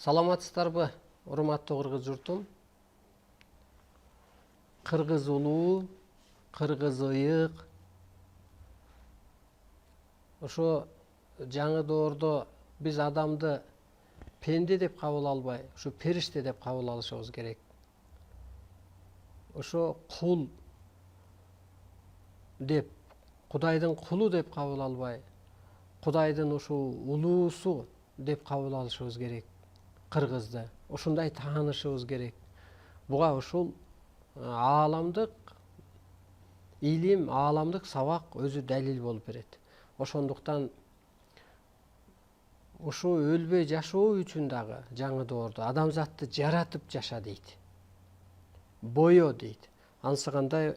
Саламатсыздарбы, урматтуу кыргыз журтум. Кыргыз улуу, кыргыз ыйык. Ошо жаңы доордо биз адамды пенде деп кабыл албай, ошо периште деп кабыл алышыбыз керек. Ошо кул деп, Кудайдын кулу деп кабыл албай, Кудайдын ушул улуусу деп кабыл алышыбыз керек. Кыргызды ушундай таанышыбыз керек. Буга ушул ааламдык илим, ааламдык сабак өзү далил болуп берет. Ошондуктан ушу өлбөй жашоо үчүн дагы жаңы доордо адамзатты жаратып жаша дейт. Бою дейт. Анысы кандай,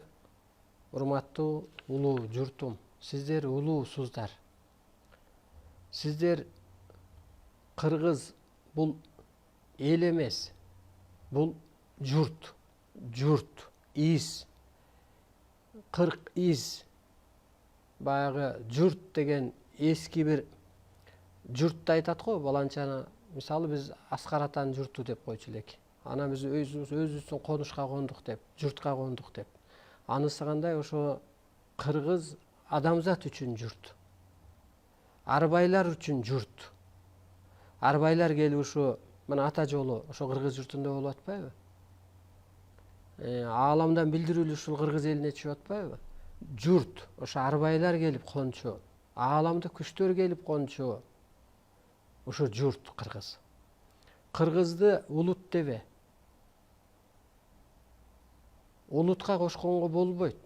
урматтуу улуу журтум, сиздер улуусуздар. Сиздер кыргыз бул эл эмес, бул журт, из, 40 из. Баягы журт деген эски бир журтты айтат го, баланчаны. Мисалы биз Аскар атанын журту деп койчу элек. Ана биз өзүбүздүн конушка кондук деп, журтка кондук деп. Анысы кандай, ошо кыргыз адамзат үчүн журт. Арбайлар үчүн журт. Арбайлар келип ушу мына ата жолу ошо кыргыз журтунда болуп атпайбы? Ааламдан билдирүүлүү ушул кыргыз элине чыгып атпайбы? Журт, ошо арбайлар келип кончу, ааламдык күчтөр келип кончу. Ошо журт кыргыз. Кыргызды улут дебе. Улутка кошконго болбойт.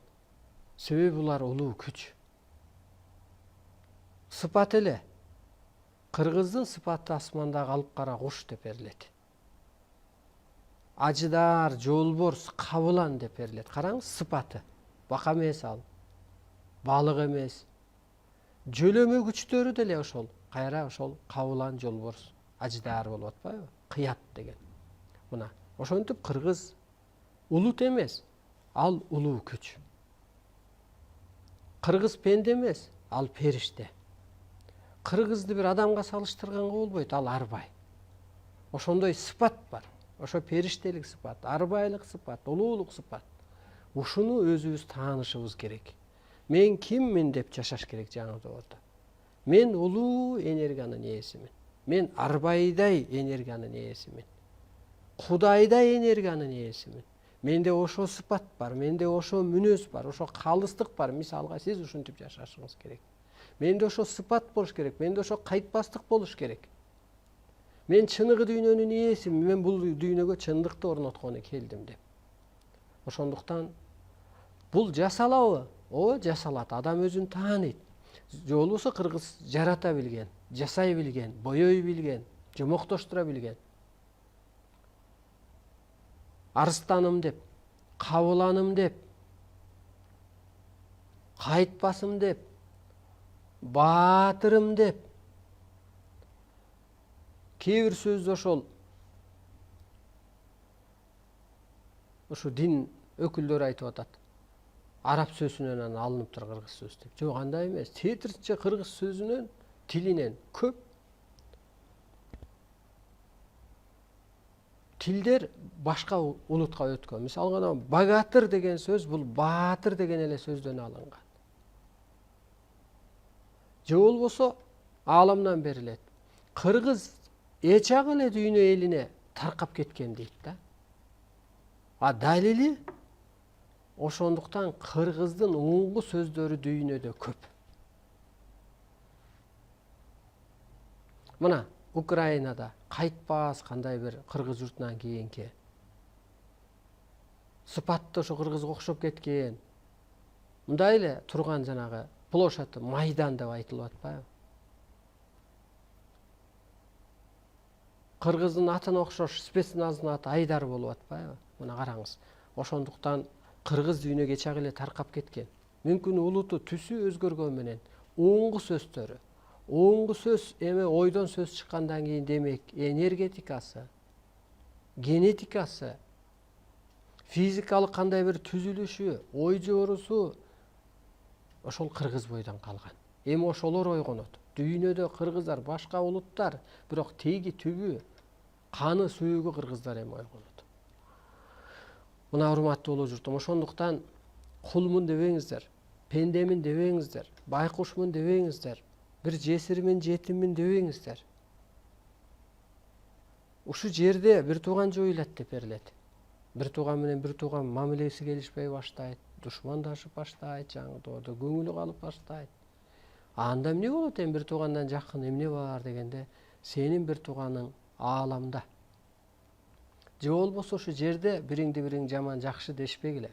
Себеби булар улуу күч. Сыпат эле. Кыргыздын сыпаты асмандагы алып кара куш деп берилет. Ажыдар, жолборс, кабылан деп берилет. Караңыз, сыпаты. Бака эмес ал. Балык эмес. Жөлөмө күчтөрү деле ошол. Кайра ошол кабылан, жолборс, ажыдар болуп атпайбы? Кыят деген. Мына, ошентип кыргыз улут эмес, ал улуу күч. Кыргыз пенде эмес, ал периште. Кыргызды бир адамга салыштырганга болбойт, ал арбай. Ошондой сыпат бар. Ошо периштелик сыпат, арбайлык сыпат, улуулук сыпат. Ушуну өзүбүз таанышыбыз керек. Мен киммин деп жашаш керек жаңы доордо. Мен улуу энергиянын ээсимин. Мен арбайдай энергиянын ээсимин. Кудайдай энергиянын ээсимин. Менде ошо сыпат бар, менде ошо мүнөз бар, ошо калыстык бар. Мисалга сиз ушинтип жашашыңыз керек. Менде ошо сыпат болуш керек, менде ошо кайтпастык болуш керек. Мен чыныгы дүйнөнүн ээсимин, мен бул дүйнөгө чындыкты орноткону келдим деп. Ошондуктан бул жасалабы? О, жасалат. Адам өзүн тааныйт. Же болбосо кыргыз жарата билген, жасай билген, боёй билген, жомоктоштура билген. Арыстаным деп, кабыланым деп, кайтпасым деп, баатырым деп. Кээ бир сөздү ошо дин өкүлдөрү айтып атат. Араб сөзүнөн алыныптыр кыргыз сөз деп. Жок, андай эмес. Тетирче кыргыз сөзүнөн, тилинен көп тилдер башка улутка өткөн. Мисалга багатыр деген сөз бул баатыр деген эле сөздөн алынган. Же болбосо ааламдан берилет. Кыргыз эчак эле дүйнө элине таркап кеткен дейт да. А далили ошондуктан кыргыздын уңгу сөздөрү дүйнөдө көп. Мына Украинада кайтпас кандай бир кыргыз журтунан кийинки сыпатты ошо кыргызга окшоп кеткен. Мындай эле турган жанагы площадь Майдан деп айтылып атпайбы? Кыргыздын атына окшош спецназдын аты Айдар болуп атпайбы? Мына караңыз. Ошондуктан кыргыз дүйнөгө чак эле таркап кеткен. Мүмкүн улуту түсү өзгөргөн менен оңгу сөздөрү. Оңгу сөз эме ойдон сөз чыккандан кийин демек энергетикасы, генетикасы, физикалык кандай бир түзүлүшү, ой жоорусу ошол кыргыз бойдон калган. Эми ошолор ойгонот. Дүйнөдө кыргыздар башка улуттар, бирок теги түбү Каны сүйүүгө кыргыздар эми ойгонот. Мына урматтуу улуу журтум, ошондуктан кулмун дебеңиздер, пендемин дебеңиздер, байкушмун дебеңиздер, бир жесирмин, жетиммин дебеңиздер. Ушу жерде бир тууган жоюлат деп берилет. Бир тууган менен бир тууган мамилеси келишпей баштайт, душмандашып баштайт, жаңы көңүлү калып баштайт. Анда эмне болот эми бир туугандан жакын эмне бар дегенде, сенин бир тууганың ааламда. Же болбосо ушу жерде бириңди бириң жаман жакшы дешпегиле.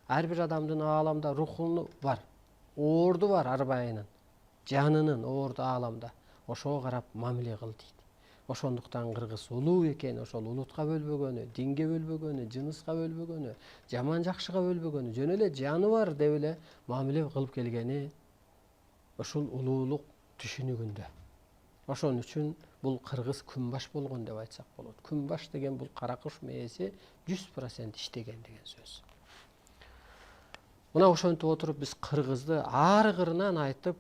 Ар бир адамдын ааламда рухуну бар, оорду бар арбайынын, жанынын оорду ааламда. Ошого карап мамиле кыл дейт. Ошондуктан кыргыз улуу экен, ошол улутка бөлбөгөнү, динге бөлбөгөнү, жыныска бөлбөгөнү, жаман жакшыга бөлбөгөнү, жөн эле жаны бар деп эле мамиле кылып келгени ушул улуулук түшүнүгүндө. Ошон үчүн бул кыргыз күнбаш болгон деп айтсак болот. Күнбаш деген бул кара куш мээси 100% иштеген деген сөз. Мына ошентип отуруп биз кыргызды ар кырынан айтып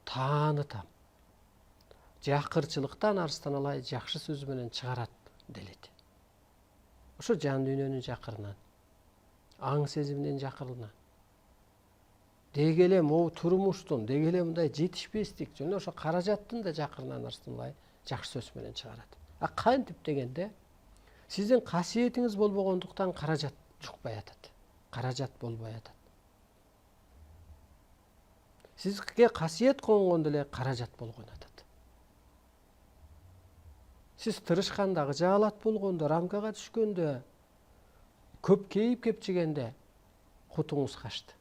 таанытам. Жакырчылыктан Арстан Алай жакшы сөз менен чыгарат делет. Ошо жан дүйнөнүн жакырынан, аң сезиминин жакырынан. Деги эле могу турмуштун, деги эле мындай жетишпестик, жана ошо каражаттын да жакырынан Арстан Алай жакшы сөз менен чыгарат. Кантип дегенде, сиздин касиетиңиз болбогондуктан каражат жукпай атат. Каражат болбой атат. Сизге касиет конгондо эле каражат болгон атат. Сиз тырышканда, ыжаалат болгондо, рамкага түшкөндө, көп кейип кепчигенде кутуңуз качты.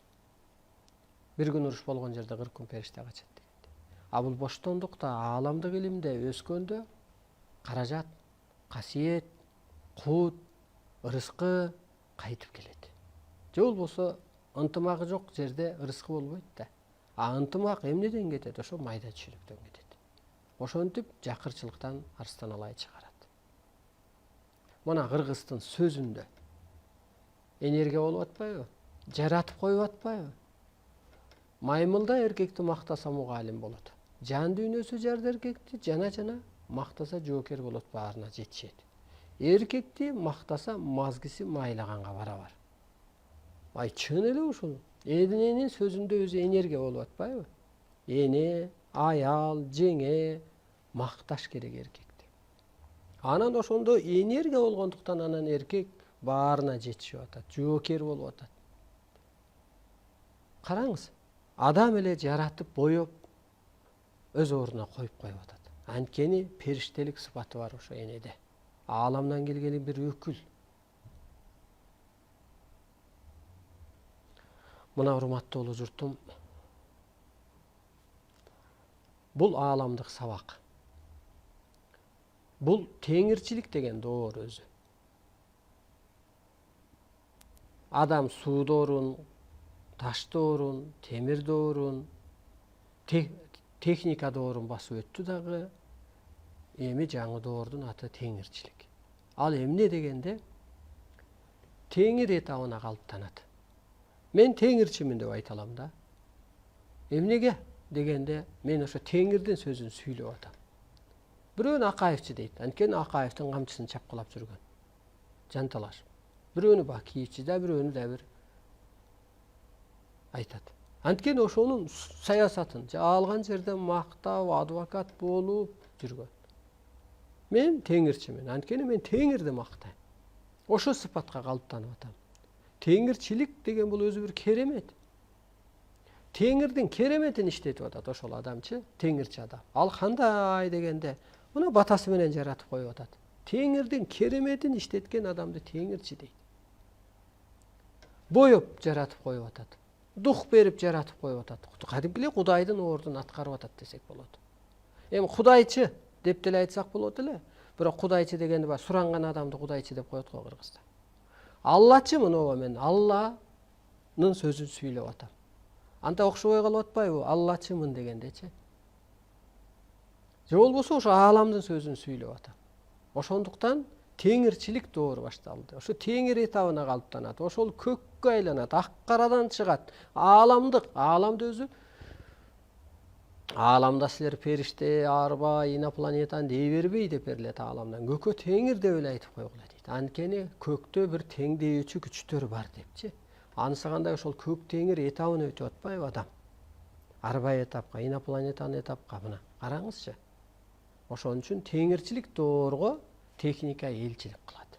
Бир күн уруш болгон жерде 40 күн периште качат дегенде. А бул боштондукта, ааламдык илимде өскөндө каражат, касиет, кут, ырыскы кайтып келет. Же болбосо ынтымагы жок жерде ырыскы болбойт да. А ынтымак эмнеден кетет? Ошо майда түшүнүктөн кетет. Ошентип жакырчылыктан Арстан Алай чыгарат. Мына кыргыздын сөзүндө энергия болуп атпайбы? Жаратып коюп атпайбы? Маймылда эркекти мактаса мугалим болот. Жан дүйнөсү жарды эркекти, жана мактаса жоокер болот, баарына жетишет. Эркекти мактаса мазгиси майлаганга барабар. Ай чын эле ушул. Эненин сөзүндө өзү энергия болуп атпайбы? Эне, аял, жеңе макташ керек эркекти. Анан ошондо энергия болгондуктан анан эркек баарына жетишип атат, жоокер болуп атат. Караңыз, адам эле жаратып, боёп, өз ордуна коюп атат. Анткени периштелик сыпаты бар ошо энеде. Ааламдан келгени бир өкүл. Мына урматтуу улуу журтум, бул ааламдык сабак. Бул теңирчилик деген доор өзү. Адам суу доорун, таш доорун, темир доорун, техника доорун басып өттү дагы, эми жаңы доордун аты теңирчилик. Ал эмне дегенде, теңир этабына калыптанат. Мен теңирчимин деп айта алам да. Эмнеге дегенде, мен ошо теңирдин сөзүн сүйлөп атам. Бирөөнү Акаевчи дейт. Анткени Акаевдин камчысын чапкылап жүргөн. Жанталаш. Бирөөнү Бакиевчи да, бирөөнү да бир айтат. Анткени ошонун саясатын алган жерден мактап, адвокат болуп жүргөн. Мен теңирчимин. Анткени мен теңирди мактайм. Ошо сыпатка калыптанып атам. Теңирчилик деген бул өзү бир керемет. Теңирдин кереметин иштетип атат ошол адамчы, теңирчи адам. Ал кандай дегенде, мына батасы менен жаратып коюп атат. Теңирдин кереметин иштеткен адамды теңирчи дейт. Боёп жаратып коюп атат. Дух берип жаратып коюп атат. Кадимки эле Кудайдын ордун аткарып атат десек болот. Эми Кудайчы деп деле айтсак болот эле. Бирок Кудайчы дегенди бар, суранган адамды Кудайчы деп коет го кыргызда. Аллачы мынабы, мен Алланын сөзүн сүйлөп атам. Анда окшобой калып атпайбы? Аллачымын дегендечи. Же болбосо ошо ааламдын сөзүн сүйлөп атам. Ошондуктан теңирчилик доору башталды. Ошо теңир этабына калыптанат. Ошол көккө айланат, ак карадан чыгат. Ааламдык, ааламды өзү Ааламда силер периште, арбай, инопланетян дей бербей деп берилет ааламдан. Көккө теңир деп эле айтып койгула дейт. Анткени көктө бир теңдөөчү күчтөр бар депчи. Анысы кандай ошол көк теңир этабын өтүп атпайбы адам? Арбай этапка, инопланетян этапка мына караңызчы. Ошон үчүн теңирчилик доорго техника элчилик кылат.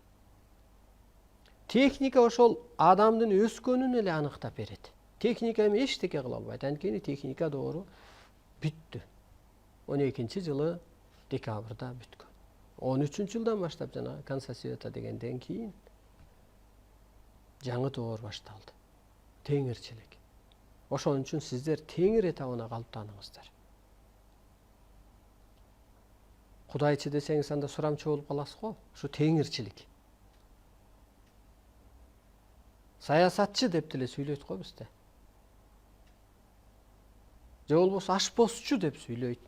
Техника ошол адамдын өскөнүн эле аныктап берет. Техника эми эчтеке кыла албайт. Анткени техника доору бүттү. 12-жылы декабрда бүткөн. 13-жылдан баштап жана конца света дегенден кийин жаңы доор башталды. Теңирчилик. Ошон үчүн сиздер теңир этабына калыптаныңыздар. Кудайчы десеңиз анда сурамчы болуп каласыз го. Ушу теңирчилик. Саясатчы деп деле сүйлөйт го бизде. Же болбосо ашпозчу деп сүйлөйт.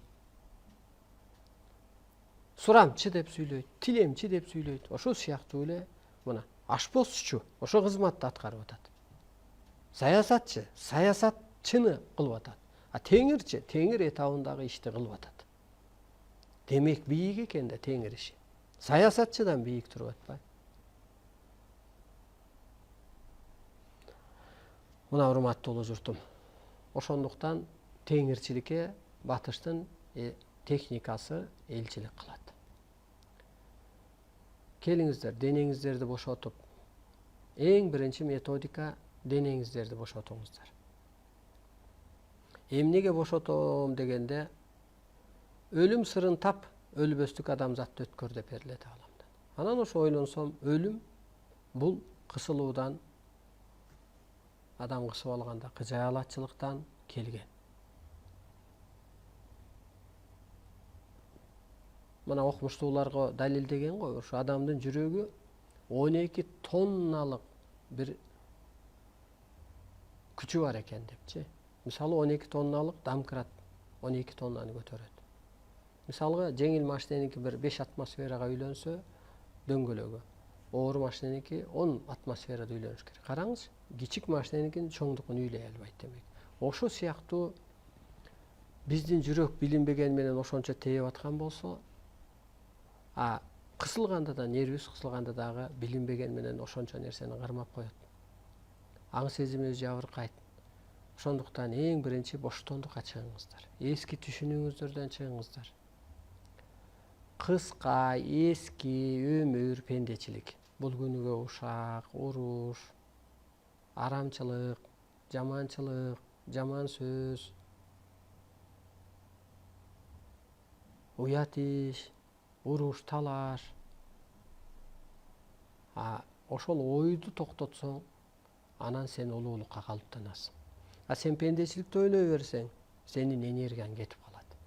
Сурамчы деп сүйлөйт, тилемчи деп сүйлөйт. Ошол сыяктуу эле мына ашпозчу ошо кызматты аткарып атат. Саясатчы саясатчыны кылып атат. А теңирчи теңир этабындагы ишти кылып атат. Демек бийик экен да теңир иши. Саясатчыдан бийик туруп атпайбы? Мына урматтуу улуу журтум. Ошондуктан теңирчиликке батыштын техникасы элчилик кылат. Келиңиздер, денеңиздерди бошотуп. Эң биринчи методика денеңиздерди бошотуңуздар. Эмнеге бошотом дегенде, өлүм сырын тап, өлбөстүк адамзатты өткөр деп берилет ааламда. Анан ошо ойлонсом, өлүм бул кысылуудан, адам кысып алганда кыжаалатчылыктан келген. Мына окумуштууларга далилдеген го, ушу адамдын жүрөгү 12 тонналык бир күчү бар экен депчи. Мисалы 12 тонналык домкрат 12 тоннаны көтөрөт. Мисалга жеңил машиненики бир 5 атмосферага үйлөнсө дөңгөлөгү, оор машиненики 10 атмосферада үйлөнүш керек. Караңыз, кичик машиненикин чоңдугун үйлөй албайт демек. Ошо сыяктуу биздин жүрөк билинбеген менен ошончо тээп аткан болсо, кысылганда да, нервибиз кысылганда дагы билинбеген менен ошончо нерсени кармап коет. Аң сезимибиз жабыркайт. Ошондуктан эң биринчи боштондукка чыгыңыздар. Эски түшүнүүңүздөрдөн чыгыңыздар. Кыска, эски өмүр, пендечилик. Бул күнүгө ушак, уруш, арамчылык, жаманчылык, жаман сөз, уят иш, уруш, талаш. Ошол ойду токтотсоң, анан сен улуулукка калыптанасың. Сен пендечиликти ойлой берсең, сенин энергияң кетип калат.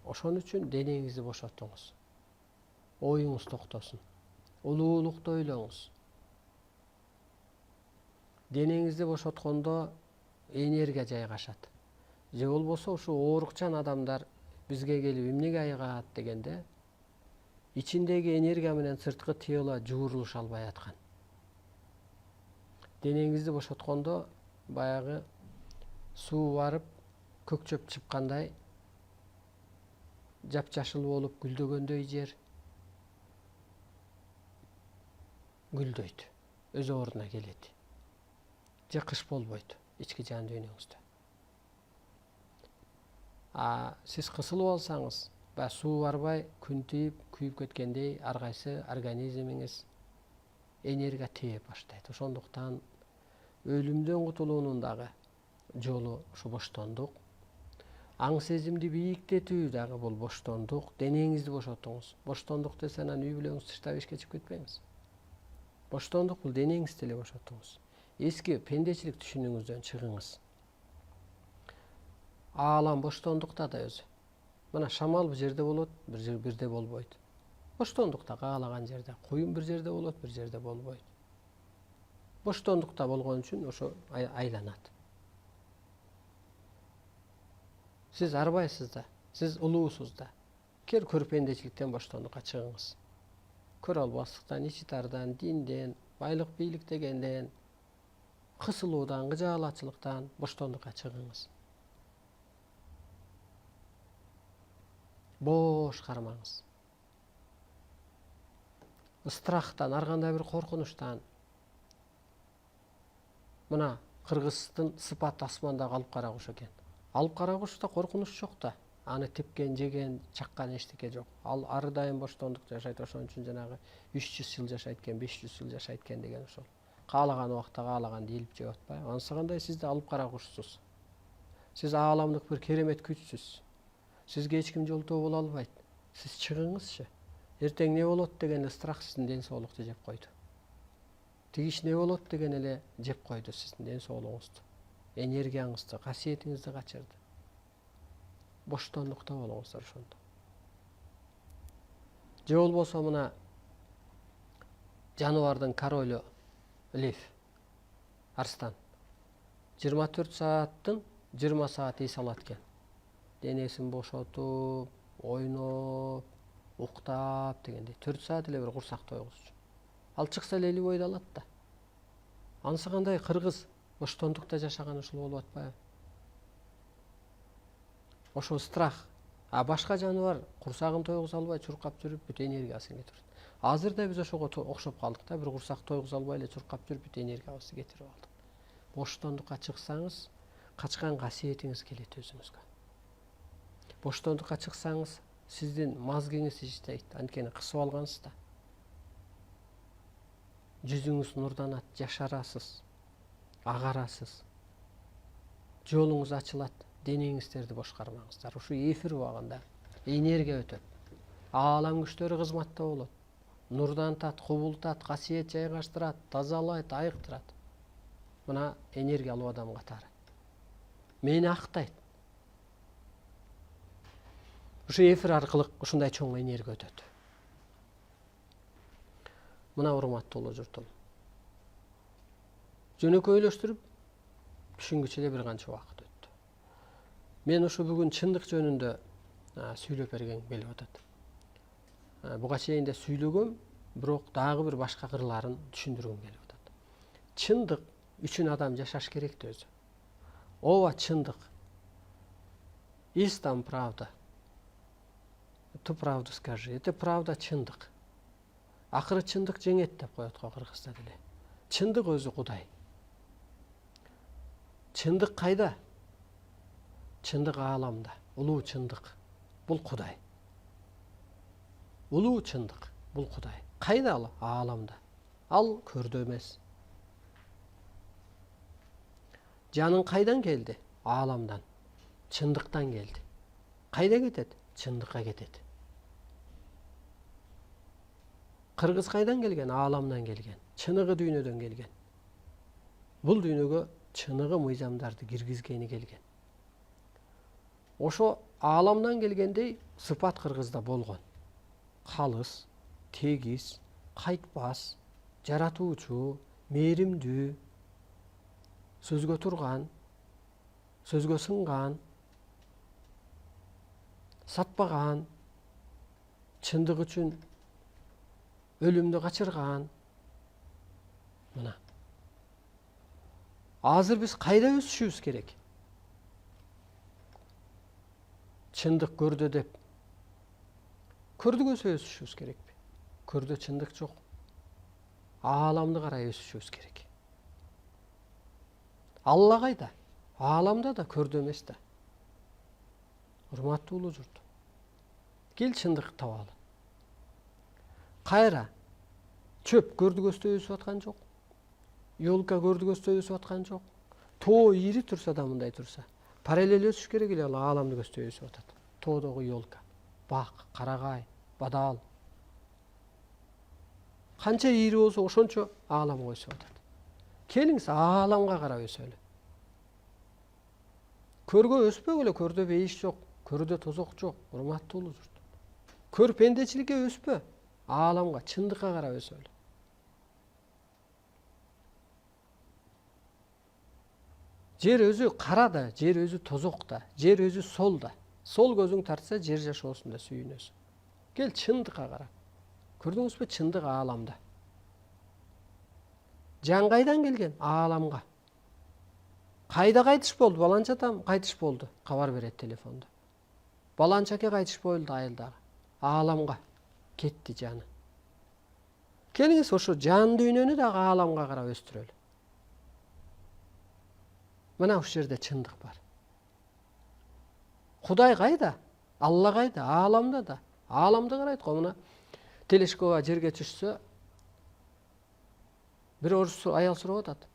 Ошон үчүн денеңизди бошотуңуз. Оюңуз токтосун. Улуулукту ойлоңуз. Денеңизди бошоткондо энергия жайгашат. Же болбосо ушу оорукчан адамдар бизге келип эмнеге айыгат дегенде, ичиндеги энергия менен сырткы тело жуурулуша албай аткан. Денеңизди бошоткондо баягы суу барып көкчөп чыпкандай жапжашыл болуп гүлдөгөндөй жер гүлдөйт, өз ордуна келет. Же кыш болбойт ички жан дүйнөңүздө. Сиз кысылып алсаңыз, суу барбай күн тийип, күйүп кеткендей ар кайсы организмиңиз энергия тээп баштайт. Ошондуктан өлүмдөн кутулуунун дагы жолу ушу боштондук. Аң сезимди бийиктетүү дагы бул боштондук. Денеңизди бошотуңуз. Боштондук десе анан үй бүлөңүз тыштап ишке чыгып кетпеңиз. Боштондук бул денеңизди эле бошотуңуз. Эски пендечилик түшүнүүңүздөн чыгыңыз. Аалам боштондукта да өзү. Мына шамал бир жерде болот, бирде болбойт. Боштондукта каалаган жерде, куюм бир жерде болот, бир жерде болбойт. Боштондукта болгон үчүн ошо айланат. Сиз арбайсыз да, сиз улуусуз да. Көр пендечиликтен боштондукка чыгыңыз. Көрө албастыктан, ичитардан, динден, байлык бийлик дегенден, кысылуудан, кыжаалатчылыктан боштондукка чыгыңыз. Бош кармаңыз. Ыстрахтан, ар кандай бир коркунучтан. Мына кыргыздын сыпат асмандагы алып кара куш экен. Алып кара кушта коркунуч жок да. Аны тепкен, жеген, чаккан эчтеке жок. Ал ар дайым боштондук жашайт, ошон үчүн жанагы 300 жыл жашайт экен, 500 жыл жашайт экен деген ошол. Каалаган убакта каалаганды илип жеп атпайбы? Анысы кандай сиз да алып кара кушсуз. Сиз ааламдык бир керемет күчсүз. Сизге эч ким жолтоо боло албайт. Сиз чыгыңызчы. Эртең не болот деген страх сиздин ден соолукту жеп койду. Тигиш не болот деген эле жеп койду сиздин ден соолугуңузду. Энергияңызды, касиетиңизди качырды. Боштондукта болуңуздар ошондо. Же болбосо мына жаныбардын королу лев, арстан. 24 сааттын 20 саат эс алат экен. Денесин бошотуп, ойноп, уктап дегендей 4 саат эле бир курсак тойгузчу. Ал чыкса эле бойду алат да. Анысы кандай кыргыз боштондукта жашаган ушул болуп атпайбы? Ошо страх. А башка жаныбар курсагын тойгуза албай чуркап жүрүп бүт энергиясын кетирет. Азыр да биз ошого окшоп калдык да, бир курсак тойгуза албай эле чуркап жүрүп бүт энергиябызды кетирип алдык. Боштондукка чыксаңыз, качкан касиетиңиз келет өзүңүзгө. Боштондукка чыксаңыз, сиздин мозгиңиз иштейт, анткени кысып алгансыз да. Жүзүңүз нурданат, жашарасыз, агарасыз. Жолуңуз ачылат, денеңиздерди бош кармаңыздар. Ушу эфир убагында энергия өтөт. Аалам күчтөрү кызматта болот. Нурдантат, кубултат, касиет жайгаштырат, тазалайт, айыктырат. Мына энергиялуу адам катары. Мени актайт. Ушу эфир аркылуу ушундай чоң энергия өтөт. Мына урматтуу улуу журтум. Жөнөкөйлөштүрүп түшүнгүчө эле бир канча убакыт өттү. Мен ушу бүгүн чындык жөнүндө сүйлөп бергем келип атат. Буга чейин да сүйлөгөм, бирок дагы бир башка кырларын түшүндүргөм келип атат. Чындык үчүн адам жашаш керек өзү. Ооба чындык. Есть там правда. Ты правду скажи. Это правда чындык. Акыры чындык жеңет деп коет го кыргызда деле. Чындык өзү Кудай. Чындык кайда? Чындык ааламда. Улуу чындык. Бул Кудай. Улуу чындык. Бул Кудай. Кайда ал? Ааламда. Ал көрдө эмес. Жаның кайдан келди? Ааламдан. Чындыктан келди. Кайда кетет? Чындыкка кетет. Кыргыз кайдан келген? Ааламдан келген. Чыныгы дүйнөдөн келген. Бул дүйнөгө чыныгы мыйзамдарды киргизгени келген. Ошо ааламдан келгендей сыпат кыргызда болгон. Калыс, тегиз, кайтпас, жаратуучу, мээримдүү, сөзгө турган, сөзгө сынган, сатпаган, чындык үчүн өлүмдү качырган. Мына. Азыр биз кайда өсүшүбүз керек? Чындык көрдө деп. Көрдүгө өсүшүбүз керекпи? Көрдө чындык жок. Ааламды карай өсүшүбүз керек. Алла кайда? Ааламда да, көрдө эмес да. Урматтуу улуу журт. Кел чындык табалы. Кайра? Чөп көрдүгөстө өсүп аткан жок. Ёлка көрдүгөстө өсүп аткан жок. Тоо ири турса да мындай турса. Параллель өсүш керек эле, ал ааламды көстө өсүп атат. Тоодогу ёлка, бак, карагай, бадал. Канча ири болсо ошончо ааламга өсүп атат. Келиңиз ааламга карап өсөлү. Көргө өспөгүлө, көрдө бейиш жок, көрдө тозок жок, урматтуу улуу журт. Көр пендечиликке өспө, ааламга, чындыкка карап өсөлү. Жер өзү кара да, жер өзү тозок да, жер өзү сол да. Сол көзүң тартса, жер жашоосунда сүйүнөсүң. Кел чындыкка кара. Көрдүңүзбү, чындык ааламда. Жан кайдан келген? Ааламга. Кайда кайтыш болду? Баланча там кайтыш болду. Кабар берет телефондо. баланчаке кайтыш болду айылдагы. Ааламга кетти жаны. Келиңиз ошо жан дүйнөнү дагы ааламга карап өстүрөлү. Мына ушул жерде чындык бар. Кудай кайда? Алла кайда? Ааламда да. Ааламды карайт го. Мына телескопа жерге түшсө, бир орус аял сурап атат.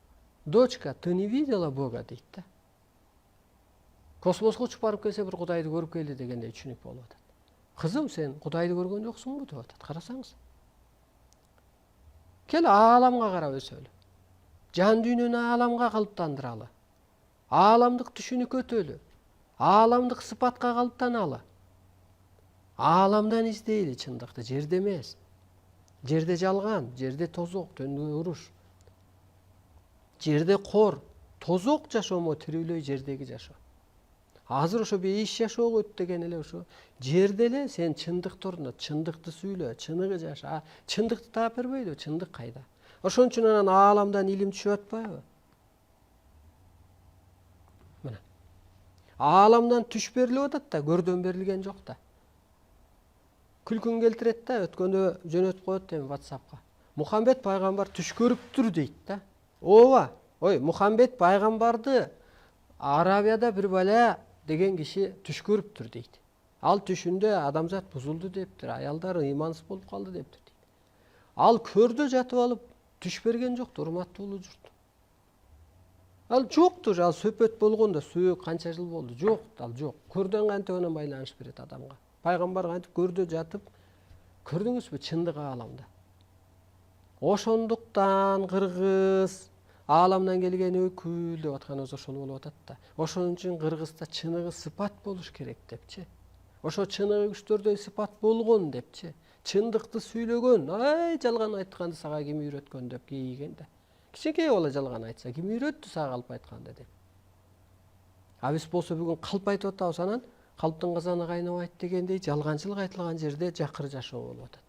Дочка, ты не видела Бога дейт да. Космоско учуп барып келсе бир Кудайды көрүп келди дегендей түшүнүк болуп атат. Кызым, сен Кудайды көргөн жоксуңбу деп атат. Карасаңыз. Кел ааламга карап өсөлү. Жан дүйнөнү ааламга калыптандыралы. Ааламдык түшүнүк өтөлү. Ааламдык сыпатка калыптаналы. Ааламдан издейли чындыкты, жерде эмес. Жерде жалган, жерде тозок, төнгө уруш. Жерде кор, тозок жашоому тирүүлөй жердеги жашоо. Азыр ошо бейиш жашоого өт деген эле ошо. Жерде эле сен чындыкты орнот, чындыкты сүйлө, чыныгы жаша. Чындыкты таап бербейди, чындык кайда? Ошон үчүн анан ааламдан илим түшүп атпайбы? Мына. Ааламдан түш берилип атат да, көрдөн берилген жок да. Күлкүн келтирет да, өткөндө жөнөтүп коет эми WhatsAppка. Мухаммед пайгамбар түш көрүптүр дейт да. Ооба, ой, Мухаммед пайгамбарды Арабияда бир бала деген киши түш көрүптүр дейт. Ал түшүндө адамзат бузулду дептир, аялдар ыймансыз болуп калды дептир дейт. Ал көрдө жатып алып түш берген жокту, урматтуу улуу журт. Ал жоктур, ал сөпөт болгондо сөөк канча жыл болду. Жок, ал жок. Көрдөн кантип анан байланыш берет адамга. Пайгамбар кантип көрдө жатып, көрдүңүзбү чындык ааламда. Ошондуктан кыргыз ааламдан келген өкүл деп атканыбыз ошол болуп атат да. Ошон үчүн кыргызда чыныгы сыпат болуш керек депчи. Ошо чыныгы күчтөрдөй сыпат болгон депчи. Чындыкты сүйлөгөн, ай жалган айтканды сага ким үйрөткөн деп кейиген да. Кичинекей бала жалган айтса, ким үйрөттү сага калп айтканды деп. Биз болсо бүгүн калп айтып атабыз, анан калптын казаны кайнабайт дегендей жалганчылык айтылган жерде жакыр жашоо болуп атат.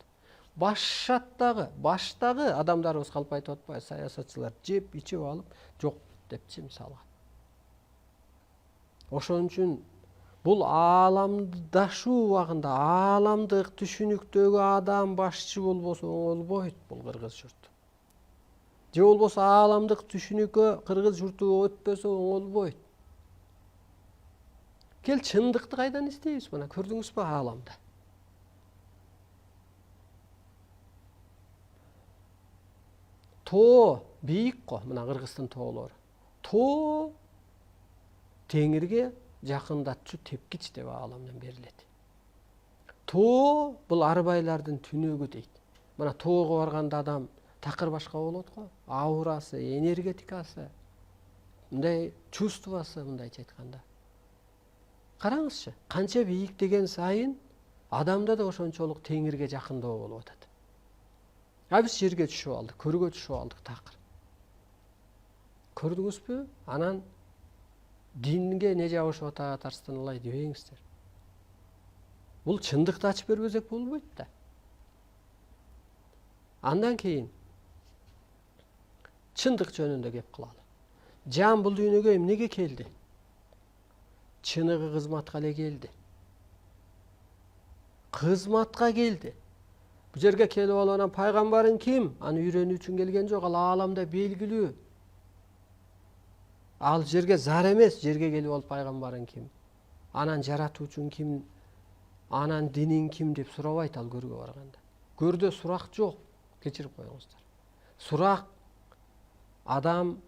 Баштагы адамдарыбыз калп айтып атпайбы, саясатчылар жеп, ичип алып, жок депчи мисалга. Ошон үчүн бул ааламдашуу убагында ааламдык түшүнүктөгү адам башчы болбосо оңолбойт бул кыргыз журту. Же болбосо ааламдык түшүнүккө кыргыз журту өтпөсө оңолбойт. Кел чындыкты кайдан издейбиз? Мына көрдүңүзбү ааламда. Тоо бийик го, мына Кыргыздын тоолору. Тоо теңирге жакындатчу тепкич деп ааламдан берилет. Тоо бул арбайлардын түнөгү дейт. Мына тоого барганда адам такыр башка болот го. Аурасы, энергетикасы, мындай чувствосы, мындайча айтканда. Караңызчы, канча бийик деген сайын адамда да ошончолук теңирге жакындоо болуп атат. Биз жерге түшүп алдык, көргө түшүп алдык такыр. Көрдүңүзбү? Анан динге не жабышып атат арстан алай дебеңиздер. Бул чындыкты ачып бербесек болбойт да. Андан кийин чындык жөнүндө кеп кылалы. Жан бул дүйнөгө эмнеге келди? Чыныгы кызматка эле келди. Кызматка келди. Бу жерге келип алып анан пайгамбарың ким? Аны үйрөнүү үчүн келген жок, ал ааламда белгилүү. Ал жерге зар эмес, жерге келип алып пайгамбарың ким? Анан жаратуучуң ким? Анан диниң ким деп сурабайт ал көргө барганда. Көрдө сурак жок, кечирип коюңуздар. Сурак адам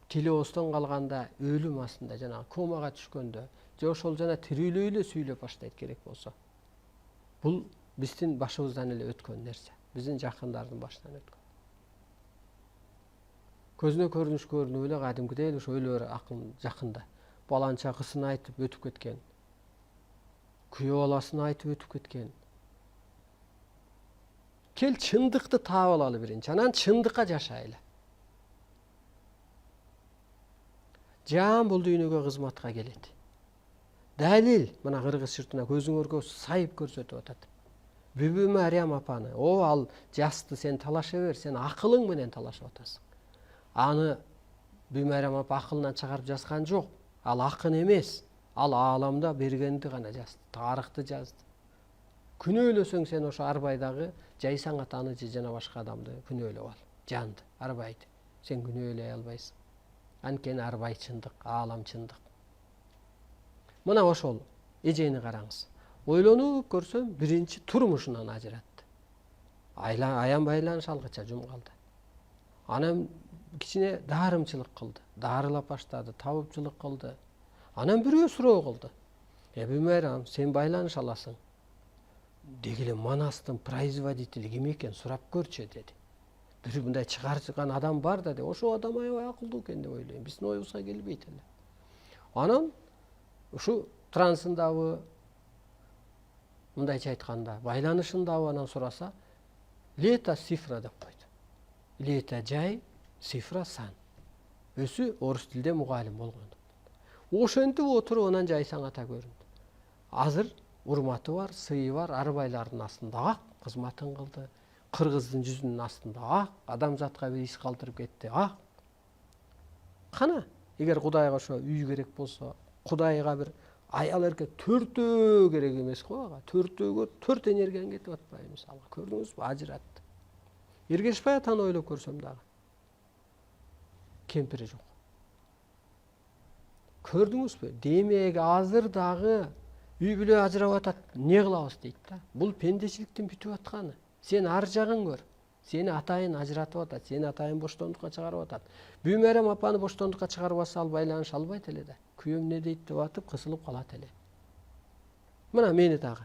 тили оостон калганда, өлүм астында, жана комага түшкөндө, же ошол жана тирүүлөй эле сүйлөп баштайт керек болсо. Бул биздин башыбыздан эле өткөн нерсе, биздин жакындардын башынан өткөн. Көзүнө көрүнүш көрүнүп эле кадимкидей ошо өлөр акын жакында. Баланчакысын айтып өтүп кеткен. Күйөө баласын айтып өтүп кеткен. Кел чындыкты таап алалы биринчи, анан чындыкка жашайлы. Жан бул дүйнөгө кызматка келет. Далил, мына кыргыз журтуна көзүңөргө сайып көрсөтүп атат. Бүбү Мариям апаны, ал жасты сен талаша бер, сен акылың менен талашып атасың. Аны Бүбү Мариям апа акылынан чыгарып жазган жок. Ал акын эмес. Ал ааламда бергенди гана жазды, тарыхты жазды. Күнөөлөсөң сен ошо арбайдагы жайсаң атаны же жана башка адамды күнөөлөп ал. Жанды, арбайды. Сен күнөөлөй албайсың. Анткени арбай чындык, аалам чындык. Мына ошол эжени караңыз. Ойлонуп көрсөм, биринчи турмушунан ажыратты. Аян байланыш алгыча жумгалды. Анан кичине дарымчылык кылды. Дарылап баштады, табыпчылык кылды. Анан бирөө суроо кылды. Бүймайрам, сен байланыш аласың. Дегиле Манастын производители ким экен сурап көрчү деди. Бир мындай чыгарчыган адам бар да, ошо адам аябай акылдуу экен деп ойлойм. Биздин оюбузга келбейт эле. Анан ушу трансындабы, мындайча айтканда, байланышындабы анан сураса, лето цифра деп койду. Лето жай, цифра сан. Өзү орус тилде мугалим болгон. Ошентип отуруп анан жайсаң ата көрүндү. Азыр урматы бар, сыйы бар, арбайлардын астында ак кызматын кылды. Кыргыздын жүзүнүн астында ак, адамзатка бир иш калтырып кетти ак. Кана, эгер Кудайга ошо үй керек болсо, Кудайга бир аял эркек төртөө керек эмес го ага. Төртөөгө 4 энергияң кетип атпайбы мисалга. Көрдүңүзбү, ажыратты. Эргешбай атаны ойлоп көрсөм дагы. Кемпири жок. Көрдүңүзбү? Демек азыр дагы үй бүлө ажырап атат, не кылабыз дейт да. Бул пендечиликтин бүтүп атканы. Сен ар жагын көр. Сени атайын ажыратып атат, сени атайын боштондукка чыгарып атат. Бүймөрөм апаны боштондукка чыгарбаса ал байланыш албайт эле да. Күйөөм не дейт деп атып кысылып калат эле. Мына мени дагы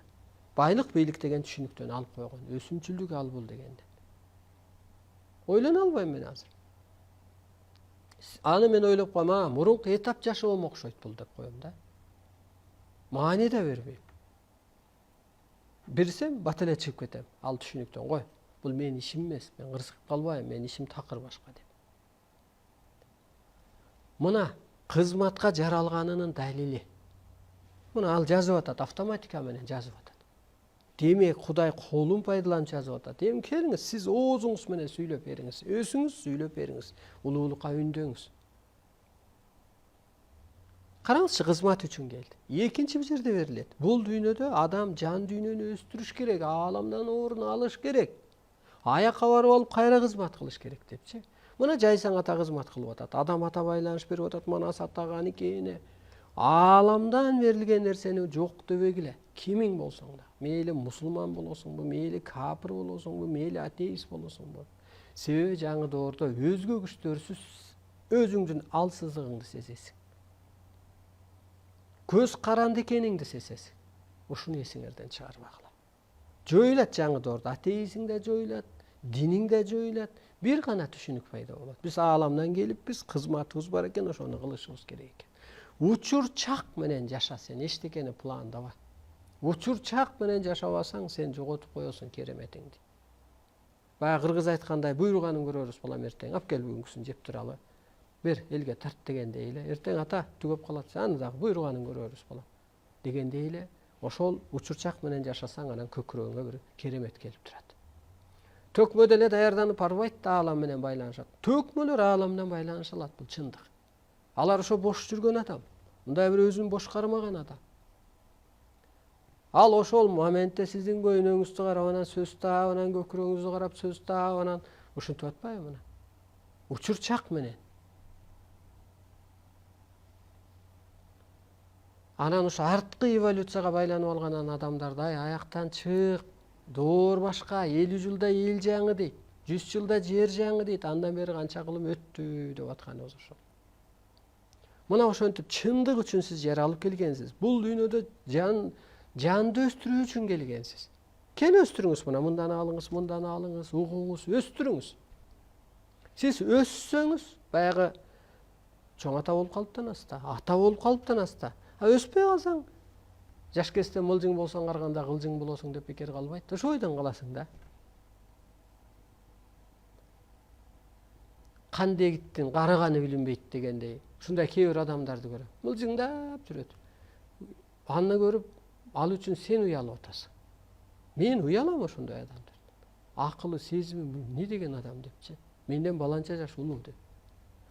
байлык бийлик деген түшүнүктөн алып койгон. Өсүмчүлдүк ал бул дегенде. Ойлоно албайм мен азыр. Аны мен ойлоп коем, мурунку этап жашоом окшойт бул деп коем да. Маани да бербейм. Берсем бат эле чыгып кетем. Ал түшүнүктөн кой. Бул менин ишим эмес. Мен кырсыгып калбайм. Менин ишим такыр башка деп. Мына кызматка жаралганынын далили. Мына ал жазып атат, автоматика менен жазып атат. Демек Кудай колун пайдаланып жазып атат. Эми келиңиз, сиз оозуңуз менен сүйлөп бериңиз. Өзүңүз сүйлөп бериңиз. Улуулукка үндөңүз. Караңызчы, кызмат үчүн келди. Экинчи бир жерде берилет. Бул дүйнөдө адам жан дүйнөнү өстүрүш керек, ааламдан орун алыш керек. Аякка барып алып кайра кызмат кылыш керек депчи. Мына жайсаң ата кызмат кылып атат. Адам ата байланыш берип атат, Манас атага аникени. Ааламдан берилген нерсени жок дебегиле. Кимиң болсоң да. Мейли мусулман болосуңбу, мейли капыр болосуңбу, мейли атеист болосуңбу. Себеби жаңы доордо өзгө күчтөрсүз өзүңдүн алсыздыгыңды сезесиң. Көз каранды экениңди сезесиң. Ушуну эсиңерден чыгарбагыла. Жоюлат жаңы доордо, атеизм да жоюлат, диниң да жоюлат. Бир гана түшүнүк пайда болот. Биз ааламдан келиппиз, кызматыбыз бар экен, ошону кылышыбыз керек экен. Учурчак менен жаша, сен эчтекени пландаба. Учурчак менен жашабасаң, сен жоготуп коесуң кереметиңди. Баягы кыргыз айткандай, буйруганын көрөрүз балам эртең, ап кел бүгүнкүсүн жеп туралы. Бер элге тарт дегендей эле. Эртең ата түгөп калат, аны дагы буйруганын көрөрүз балам. Дегендей эле, ошол учурчак менен жашасаң, анан көкүрөгүңө бир керемет келип турат. Төкмө деле даярданып барбайт да аалам менен байланышат. Төкмөлөр ааламдан байланыша алат, бул чындык. Алар ошо бош жүргөн адам. Мындай бир өзүн бош кармаган адам. Ал ошол моментте сиздин көйнөңүздү карап, анан сөз таап, анан көкүрөгүңүздү карап сөз таап, анан ушинтип атпайбы мына. Учурчак менен. Анан ушу арткы эволюцияга байланып алган адамдардай аяктан чык, доор башка, 50 жылда эл жаңы дейт, 100 жылда жер жаңы дейт, андан бери канча кылым өттү деп атканыбыз ошол. Мына ошентип чындык үчүн сиз жаралып келгенсиз. Бул дүйнөдө жанды өстүрүү үчүн келгенсиз. Кел өстүрүңүз, мындан алыңыз, угуңуз, өстүрүңүз. Сиз өссөңүз, баягы чоң ата болуп калыптанасыз да, ата болуп калыптанасыз да. Өспөй калсаң, жаш кезде мылжың болсоң карганда кылжың болосуң деп бекер калбайт. Ошо ойдон каласың да. Кандегиттин карыганы билинбейт дегендей. Ушундай кээ бир адамдарды көрөм. Мылжыңдап жүрөт. Аны көрүп, ал үчүн сен уялып атасың. Мен уялам ошондой адамдар. Акылы, сезими не деген адам депчи. Менден баланча жаш улуу деп.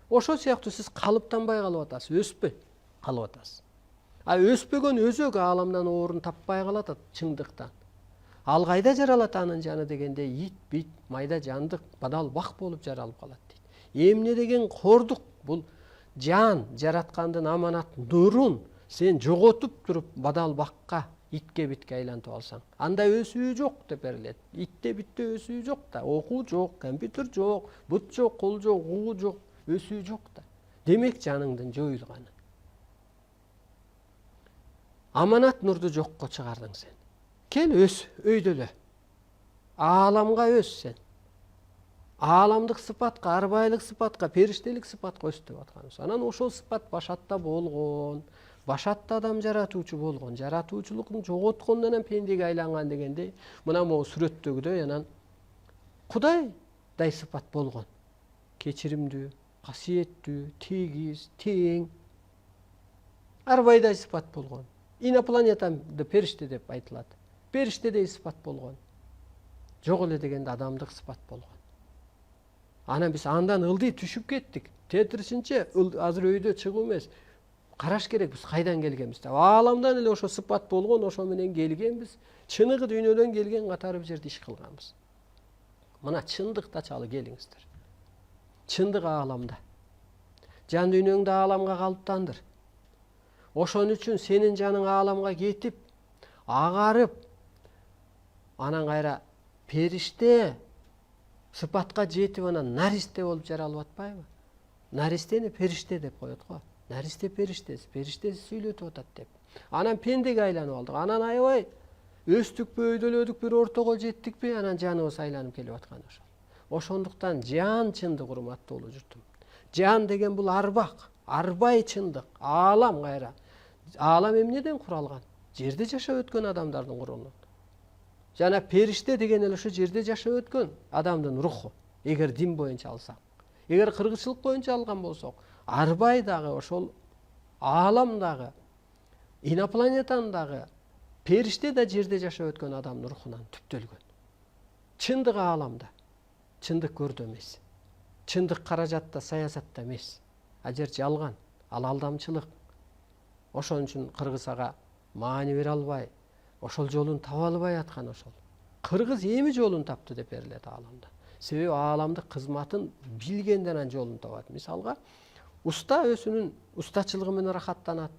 Ошол сыяктуу сиз калыптанбай калып атасыз, өспөй калып атасыз. Өспөгөн өзөк ааламдан орун таппай калат чындыктан. Ал кайда жаралат анын жаны дегенде ит, бит, майда жандык, бадал бак болуп жаралып калат дейт. Эмне деген кордук бул жан жараткандын аманат нурун сен жоготуп туруп бадал бакка, итке битке айлантып алсаң. Анда өсүү жок деп берилет. Итте битте өсүү жок да, окуу жок, компьютер жок, бут жок, кол жок, угуу жок, өсүү жок да. Демек жаныңдын жоюлганы. Аманат нурду жокко чыгардың сен. Кел өс, өйдөлө. Ааламга өс сен. Ааламдык сыпатка, арбайлык сыпатка, периштелик сыпатка өс деп атканыбыз. Анан ошол сыпат башатта болгон. Башатта адам жаратуучу болгон. Жаратуучулуктун жоготкондон анан пендеге айланган дегенде, мына могу сүрөттөгүдөй анан Кудайдай сыпат болгон. Кечиримдүү, касиеттүү, тегиз, тең. Арбайдай сыпат болгон. Инопланетада периште деп айтылат. Периштедей сыпат болгон. Жок эле дегенде адамдык сыпат болгон. Анан биз андан ылдый түшүп кеттик. Тетирисинче азыр өйдө чыгуу эмес. Караш керек биз кайдан келгенбиз деп. Ааламдан эле ошо сыпат болгон, ошо менен келгенбиз. Чыныгы дүйнөдөн келген катары бул жерде иш кылганбыз. Мына чындыкта чалы келиңиздер. Чындык ааламда. Жан дүйнөңдү ааламга калыптандыр. Ошон үчүн сенин жаның ааламга кетип, агарып, анан кайра периште сыпатка жетип анан наристе болуп жаралып атпайбы? Наристени периште деп коет го. Наристе периштеси, периштеси сүйлөтүп атат деп. Анан пендеге айланып алдык. Анан аябай өстүкпү, өйдөлөдүк, бир ортого жеттикпи, анан жаныбыз айланып келип аткан ошол. Ошондуктан жан чындык, урматтуулуу журтум. Жан деген бул арбак, арбай чындык, аалам кайра. Аалам эмнеден куралган? Жерде жашап өткөн адамдардын курулуну. Жана периште деген эле ошо жерде жашап өткөн адамдын руху. Эгер дин боюнча алсак, эгер кыргызчылык боюнча алган болсок, арбай дагы ошол ааламдагы, инопланетандагы периште да жерде жашап өткөн адамдын рухунан түптөлгөн. Чындык ааламда, чындык көрдө эмес. Чындык каражатта, саясатта эмес. А жер жалган, ал алдамчылык. Ошон үчүн кыргыз ага маани бере албай, ошол жолун таба албай аткан ошол. Кыргыз эми жолун таптı деп берилет ааламда. Себеби ааламдык кызматын билгенден анан жолун табат. Мисалга, уста өзүнүн устачылыгы менен рахаттанат.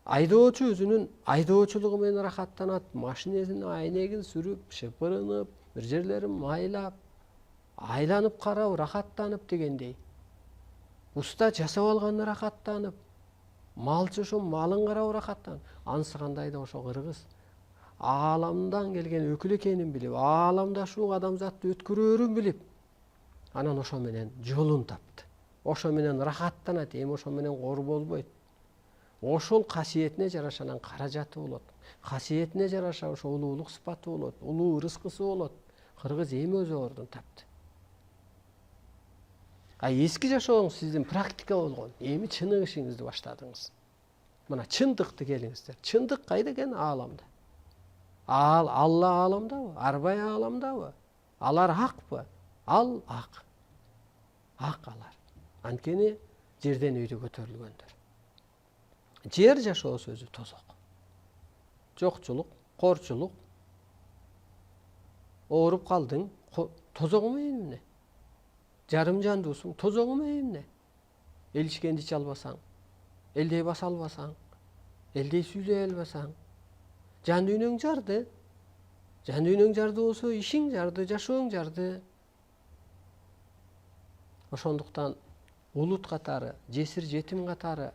Айдоочу өзүнүн айдоочулугу менен рахаттанат. Машинесинин айнегин сүрүп, шыпырынып, бир жерлерин майлап, айланып карап, рахаттанып дегендей. Уста жасап алганына рахаттанып, малчы ошо малын карап рахаттанып, анысы кандай да ошо кыргыз ааламдан келген өкүл экенин билип, ааламда ушул адамзатты өткөрөрүн билип, анан ошо менен жолун тапты. Ошо менен рахаттанат, эми ошо менен кор болбойт. Ошол касиетине жараша анан каражаты болот. Касиетине жараша ошо улуулук сыпаты болот, улуу рызкысы болот. Кыргыз эми өз ордун тапты. Эски жашооңуз сиздин практика болгон. Эми чыныгы ишиңизди баштадыңыз. Мына чындыкты келиңиздер. Чындык кайда экен? Ааламда. Алла ааламдабы? Арбай ааламдабы? Алар акпы? Ал ак. Ак алар. Анткени жерден өйдө көтөрүлгөндөр. Жер жашоо сөзү тозок. Жокчулук, корчулук. Ооруп калдың, тозогуmu эмне? Жарым жандуусуң, тозогуmu эмне? Эл ичкенди иче албасаң, элдей баса албасаң, элдей сүйлөй албасаң, жан дүйнөң жарды. Жан дүйнөң жарды болсо, ишиң жарды, жашооң жарды. Ошондуктан улут катары, жесир жетим катары,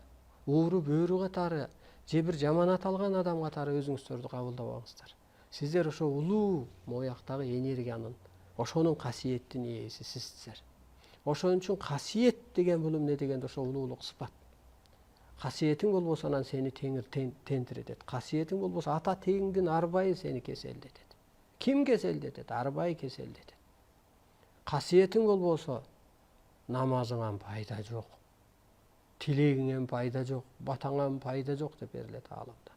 ууру бөөрү катары, же бир жаманат алган адам катары өзүңүздөрдү кабылдабаңыздар. Сиздер ошо улуу мояктагы энергиянын, ошонун касиеттин ээси сиздер. Ошон үчүн касиет деген бул эмне дегенде ошо улуулук сыпат. Касиетиң болбосо анан сени теңир тентиретет. Касиетиң болбосо ата теңдин арбайы сени кеселдетет. Ким кеселдетет? Арбай кеселдетет. Касиетиң болбосо намазыңан пайда жок. Тилегиңен пайда жок, батаңан пайда жок деп берилет ааламда.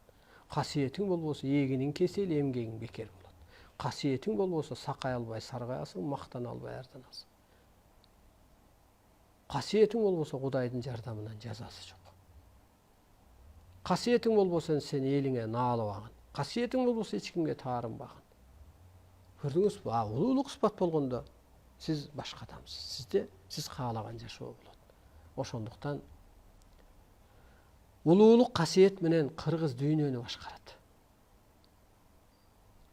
Касиетиң болбосо эгиниң кесел, эмгегиң бекер болот. Касиетиң болбосо сакай албай саргаясың, мактана албай арданасың. Касиетиң болбосо Кудайдын жардамынан жазасы жок. Касиетиң болбосо сен элиңе наалабаган. Касиетиң болбосо эч кимге таарынбаган. Көрдүңүзбү? Улуулук сыпат болгондо сиз башка адамсыз. Сизде сиз каалаган жашоо болот. Ошондуктан улуулук касиет менен кыргыз дүйнөнү башкарат.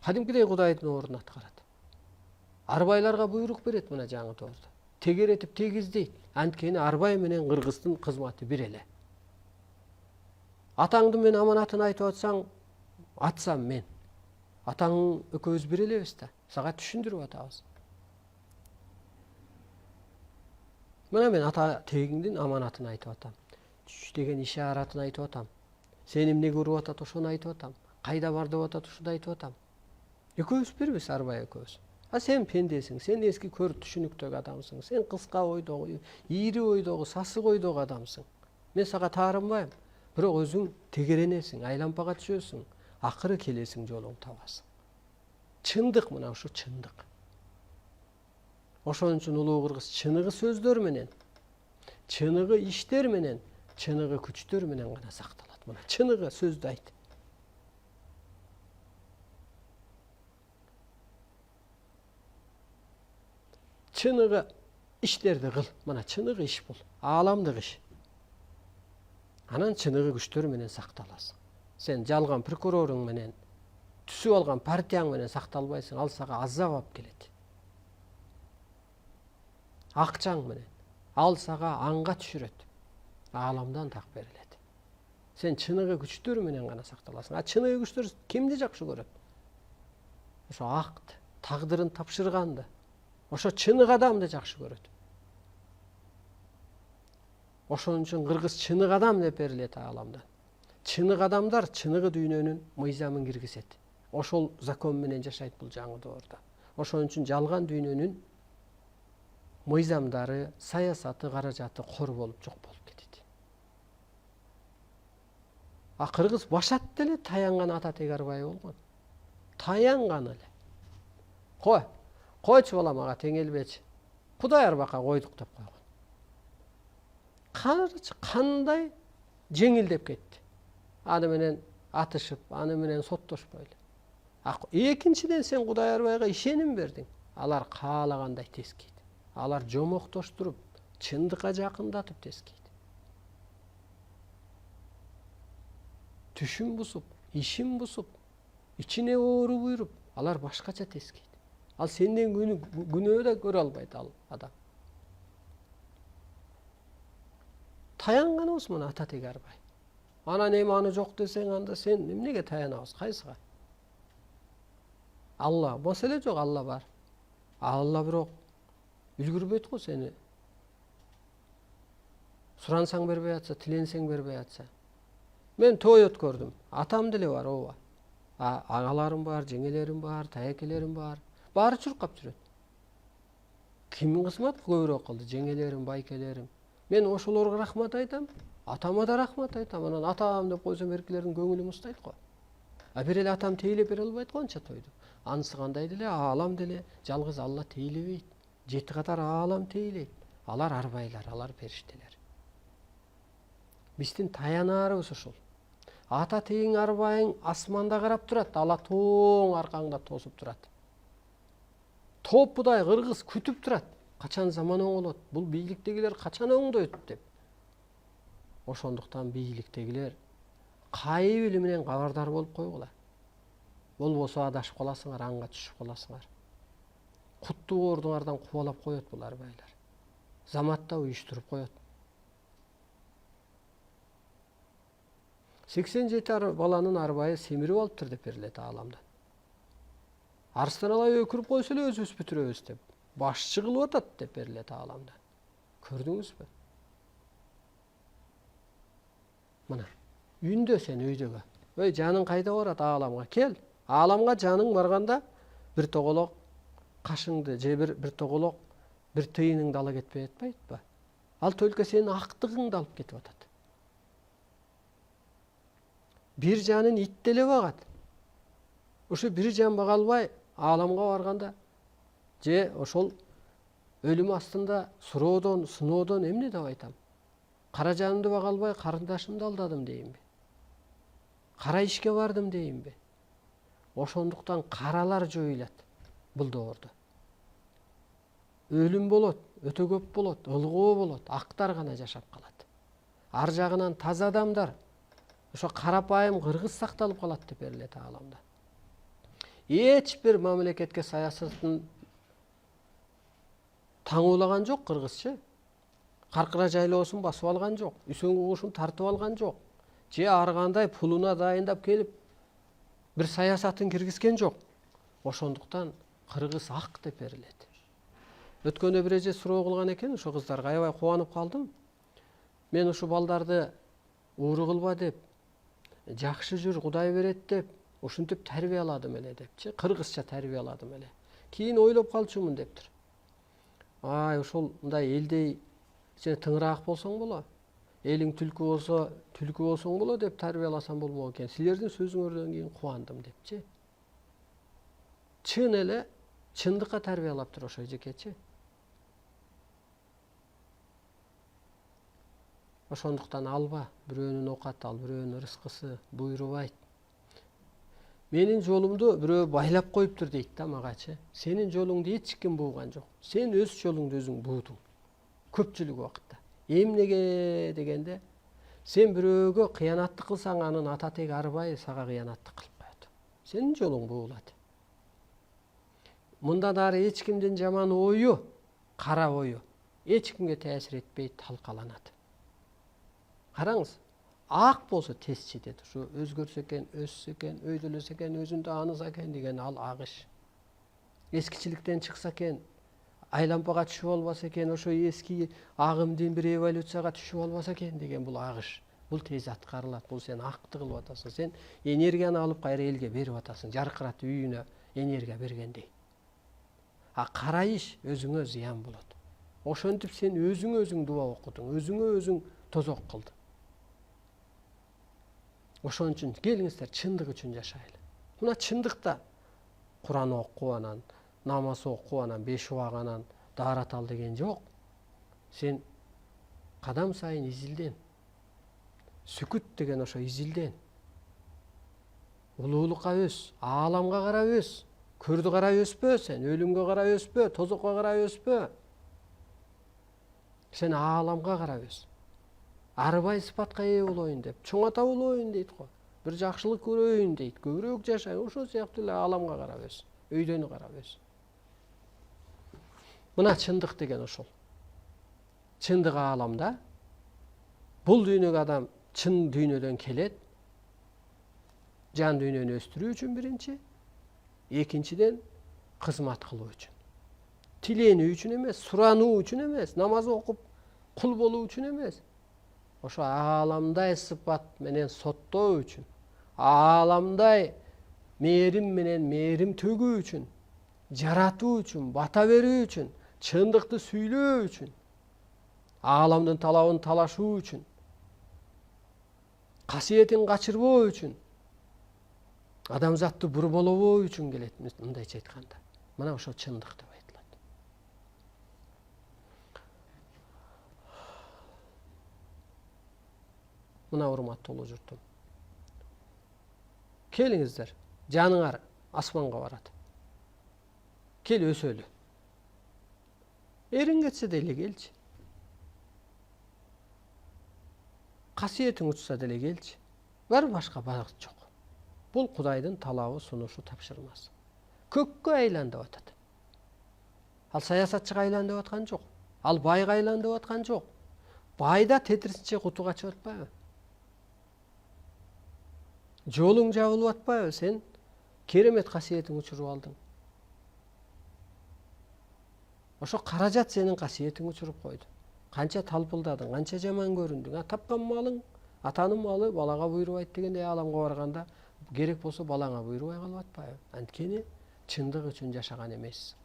Кадимкидей Кудайдын ордун аткарат. Арбайларга буйрук берет мына жаңы тоордо. Тегеретип тегиздейт. Анткени арбай менен кыргыздын кызматы бир эле. Атаңдын мен аманатын айтып атсаң, атсам мен. Атаң экөөбүз бир элебиз да. Сага түшүндүрүп атабыз. Мына мен ата тегиңдин аманатын айтып атам. Түш деген ишаратын айтып атам. Сени эмне көрүп атат ошону айтып атам. Кайда бар деп атат ошону айтып атам. Экөөбүз бирбиз, арбай экөөбүз. Сен пендесиң, сен эски көр түшүнүктөгү адамсың. Сен кыска ойдогу, ийри ойдогу, сасык ойдогу адамсың. Мен сага таарынбайм. Бирок өзүң тегеренесиң, айлампага түшөсүң, акыры келесиң, жолуң табасың. Чындык мына ушу чындык. Ошон үчүн улуу кыргыз чыныгы сөздөр менен, чыныгы иштер менен, чыныгы күчтөр менен гана сакталат. Мына чыныгы сөздү айт. Чыныгы иштерди кыл. Мына чыныгы иш бул. Ааламдык иш. Анан чыныгы күчтөр менен сакталасың. Сен жалган прокуроруң менен, түсүп алган партияң менен сакталбайсың. Ал сага азап алып келет. Акчаң менен. Ал сага анга түшүрөт. Ааламдан так берилет. Сен чыныгы күчтөр менен гана сакталасың. Чыныгы күчтөр кимди жакшы көрөт? Ошо акты, тагдырын тапшырганды. Ошо чыныгы адамды жакшы көрөт. Ошон үчүн кыргыз чыныгы адам деп берилет ааламдан. Чыныгы адамдар чыныгы дүйнөнүн мыйзамын киргизет. Ошол закон менен жашайт бул жаңы доордо. Ошон үчүн жалган дүйнөнүн мыйзамдары, саясаты, каражаты кор болуп жок болуп кетет. Кыргыз башат деле таянган ата тег арбай болгон. Таянган эле. Койчу балам, ага теңелбечи. Кудай арбакка койдук деп койгон. Кандай жеңилдеп кетти. Аны менен атышып, аны менен соттошпой эле. Экинчиден сен Кудай арбайга ишеним бердиң. Алар каалагандай тескейт. Алар жомоктоштуруп, чындыкка жакындатып тескейт. Түшүн бусуп, ишин бусуп, ичине оору буйруп, алар башкача тескейт. Ал сенден күнөө да көрө албайт ал адам. Таянганыбыз мына ата тег арбай. Анан эми аны жок десең, анда сен эмнеге таянабыз, кайсыга? Алла, маселе жок, Алла бар. Алла бирок үлгүрбөйт го сени. Сурансаң бербей атса, тиленсең бербей атса. Мен той өткөрдүм. Атам деле бар, ооба. Агаларым бар, жеңелерим бар, таякелерим бар. Баары чуркап жүрөт. Кимдин кызмат көбүрөөк кылды? Жеңелерим, байкелерим. Мен ошолорго рахмат айтам, атама да рахмат айтам. Анан атам деп койсом эркелердин көңүлү муздайт го. Бир эле атам тейлеп бере албайт го анча тойду. Анысы кандай деле, аалам деле, жалгыз Алла тейлебейт. 7 катар аалам тейлейт. Алар арбайлар, алар периштелер. Биздин таянаарыбыз ушул. Ата тегиң арбайың асманда карап турат, ала тоң аркаңда тосуп турат. Топ будай кыргыз күтүп турат. Качан заман оңолот? Бул бийликтегилер качан оңдойт деп. Ошондуктан бийликтегилер кайбили менен кабардар болуп койгула. Болбосо адашып каласыңар, анга түшүп каласыңар. Куттуу ордуңардан кубалап коет бул арбайлар. Заматта уюштуруп коет. 87 баланын арбайы семирип алыптыр деп берилет ааламдан. Арыстан алай өкүрүп койсо эле өзүбүз бүтүрөбүз деп. Башчы кылып атат деп берилет ааламдан. Көрдүңүзбү? Мына, үйүндө сен өйдөгө. Ой, жаның кайда барат? Ааламга кел. Ааламга жаның барганда бир тоголок кашыңды же бир тоголок бир тыйыныңды ала кетпей атпайбы? Ал только сенин актыгыңды алып кетип атат. Бир жанын ит деле багат. Ошо бир жан бага албай ааламга барганда же ошол өлүм астында сыноодон эмне деп айтам? Кара жанымды бага албай карындашымды алдадым дейинби? кара ишке бардым дейинби? Ошондуктан каралар жоюлат бул доордо. Өлүм болот, өтө көп болот, ылгоо болот, актар гана жашап калат. Ар жагынан таза адамдар, ошо карапайым кыргыз сакталып калат деп берилет ааламда. Эч бир мамлекетке саясатын таңуулаган жок кыргызчы. Каркыра жайлоосун басып алган жок, үсөн кугушун тартып алган жок. Же ар кандай пулуна дайындап келип бир саясатын киргизген жок. Ошондуктан кыргыз ак деп берилет. Өткөндө бир эже суроо кылган экен, ошо кыздарга аябай кубанып калдым. Мен ушу балдарды ууру кылба деп, жакшы жүр, Кудай берет деп, ушинтип тарбияладым эле депчи, кыргызча тарбияладым эле. Кийин ойлоп калчумун дептир. Ай, ошол мындай элдей сен тыңыраак болсоң боло. Элиң түлкү болсо, түлкү болсоң боло деп тарбияласам болмок экен. Силердин сөзүңөрдөн кийин кубандым депчи. Чын эле чындыкка тарбиялаптыр ошо эжекечи. Ошондуктан алба, бирөөнүн окаты ал, бирөөнүн рызкысы буйрубайт. Менин жолумду бирөө байлап коюптур дейт да магачы. Сенин жолуңду эч ким бууган жок. Сен өз жолуңду өзүң буудуң. Көпчүлүк убакытта. Эмнеге дегенде, сен бирөөгө кыянаттык кылсаң, анын ата теги арбай сага кыянаттык кылып коет. Сенин жолуң буулат. Мындан ары эч кимдин жаман ою, кара ою эч кимге таасир этпей талкаланат. Караңыз, ак болсо тез жетет. Ушу өзгөрсө экен, өссө экен, өйдөлөсө экен, өзүндө аныса экен деген ал агыш. Эскичиликтен чыкса экен, айлампага түшүп албаса экен, ошо эски агымдын бир эволюцияга түшүп албаса экен деген бул агыш. Бул тез аткарылат. Бул сен акты кылып атасың. Сен энергияны алып кайра элге берип атасың. Жаркырат үйүнө энергия бергендей. А кара иш өзүңө зыян болот. Ошентип сен өзүң дуа окудуң, өзүң тозок кылдың. Ошон үчүн келиңиздер чындык үчүн жашайлы. Мына чындыкта Куран окуп анан, намаз окуп анан, 5 убак анан даарат ал деген жок. Сен кадам сайын изилден. Сүкүт деген ошо изилден. Улуулукка өс, ааламга карап өс. Көрдү карап өспө, сен өлүмгө карап өспө, тозокко карап өспө. Сен ааламга карап өс. Арбай сыпатка ээ болоюн деп, чоң ата болоюн дейт го. Бир жакшылык көрөйүн дейт, көбүрөөк жашайын, ошол сыяктуу эле ааламга карап өс, өйдөнү карап өс. Мына чындык деген ошол. Чындык ааламда бул дүйнөгө адам чын дүйнөдөн келет. Жан дүйнөнү өстүрүү үчүн биринчи, экинчиден кызмат кылуу үчүн. Тиленүү үчүн эмес, сурануу үчүн эмес, намаз окуп кул болуу үчүн эмес. Ошо ааламдай сыпат менен соттоо үчүн, ааламдай мээрим менен мээрим төгүү үчүн, жаратуу үчүн, бата берүү үчүн, чындыкты сүйлөө үчүн, ааламдын талабын талашуу үчүн, касиетин качырбоо үчүн, адамзатты бурболобоо үчүн келет, мындайча айтканда. Мына ошо чындык деп айтылат. Мына урматтуу журтум. Келиңиздер, жаныңар асманга барат. Кел өсөлү. Эриң кетсе деле келчи. Касиетиң учса деле келчи. Бар башка багыт жок. Бул Кудайдын талабы, сунушу, тапшырмасы. Көккө айлан деп атат. Ал саясатчыга айлан деп аткан жок. Ал байга айлан деп аткан жок. Байда тетирисинче кутуга чыгып атпайбы? Жолуң жабылып атпайбы? Сен керемет касиетиң учуруп алдың. Ошо каражат сенин касиетиң учуруп койду. Канча талпылдадың, канча жаман көрүндүң. Тапкан малың, атанын малы балага буйрубайт дегендей, ааламга барганда керек болсо балаңа буйрубай калып атпайбы? Анткени чындык үчүн жашаган эмессиң.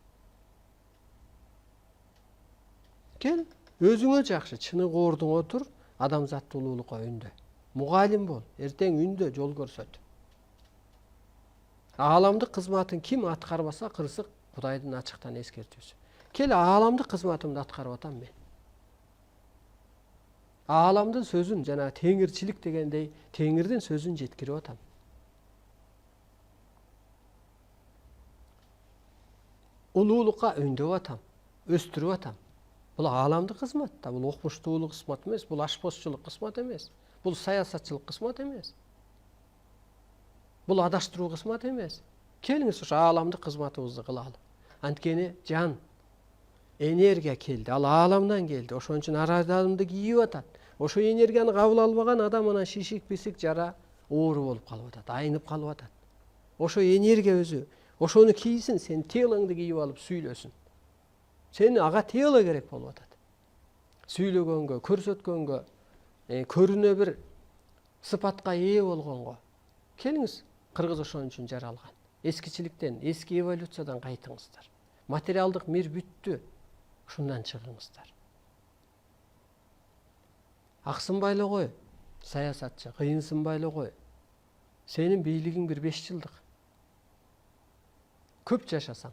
Кел, өзүңө жакшы чыныгы ордуңа тур, адамзатты улуулукка үндө. Мугалим бол, эртең үндө, жол көрсөт. Ааламдык кызматын ким аткарбаса, кырсык Кудайдын ачыктан эскертүүсү. Кел, ааламдык кызматымды аткарып атам мен. Ааламдын сөзүн жана теңирчилик дегендей теңирдин сөзүн жеткирип атам. Улуулукка үндөп атам, өстүрүп атам. Бул ааламдык кызмат да, бул окумуштуулук кызмат эмес, бул ашпозчулук кызмат эмес, бул саясатчылык кызмат эмес. Бул адаштыруу кызмат эмес. Келиңиз ошо ааламдык кызматыбызды кылалы. Анткени жан, энергия келди, ал ааламдан келди. Ошон үчүн ар адамды кийип атат. Ошо энергияны кабыл албаган адам анан шишик, писик, жара, оору болуп калып атат, айнып калып атат. Ошо энергия өзү, ошону кийсин, сен телоңду кийип алып сүйлөсүн. Сени ага тело керек болуп атат. Сүйлөгөнгө, көрсөткөнгө, көрүнө бир сыпатка ээ болгонго. Келиңиз, кыргыз ошон үчүн жаралган. Эскичиликтен, эски эволюциядан кайтыңыздар. Материалдык мир бүттү. Ушундан чыгыңыздар. Аксынбай эле кой, саясатчы, кыйынсынбай эле кой. Сенин бийлигиң бир 5 жылдык. Көп жашасаң.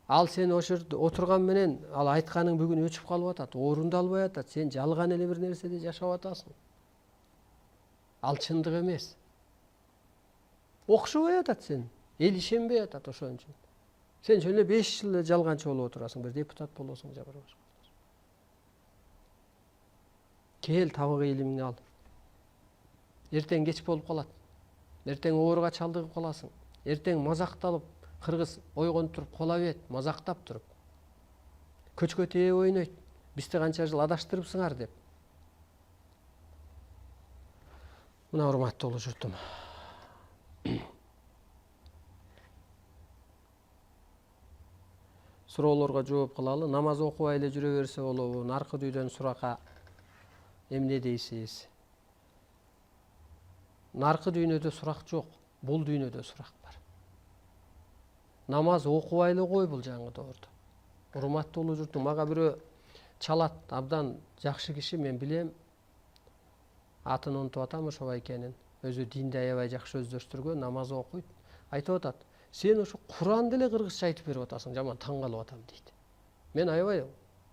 Ал сен ошо жерде отурган менен ал айтканың бүгүн өчүп калып атат, орундалбай атат. Сен жалган эле бир нерседе жашап атасың. Ал чындык эмес. Окшобой атат сен. Эл ишенбей атат ошон үчүн. Сен жөн эле 5 жыл эле жалганчы болуп отурасың, бир депутат болосуң же башка. Кел табык илимиңди ал. Эртең кеч болуп калат. Эртең ооруга чалдыгып каласың. Эртең мазакталып, кыргыз ойгонуп туруп кола бет, мазактап туруп. Көчкө тээ ойнойт. Бизди канча жыл адаштырыпсыңар деп. Мына урматтуу улуу журтум. Суроолорго жооп кылалы. Намаз окубай эле жүрө берсе болобу? Наркы дүйдөн сурака эмне дейсиз? Наркы дүйнөдө сурак жок, бул дүйнөдө сурак бар. Намаз окубай эле кой бул жаңы доордо. Урматтуу улуу журтум, мага бирөө чалат, абдан жакшы киши, мен билем. Атын унутуп атам, ошо экенин. Өзү динди аябай жакшы өздөштүргөн, намаз окуйт. Айтып атат, сен ошо Куранды эле кыргызча айтып берип атасың, жаман таң калып атам дейт. Мен аябай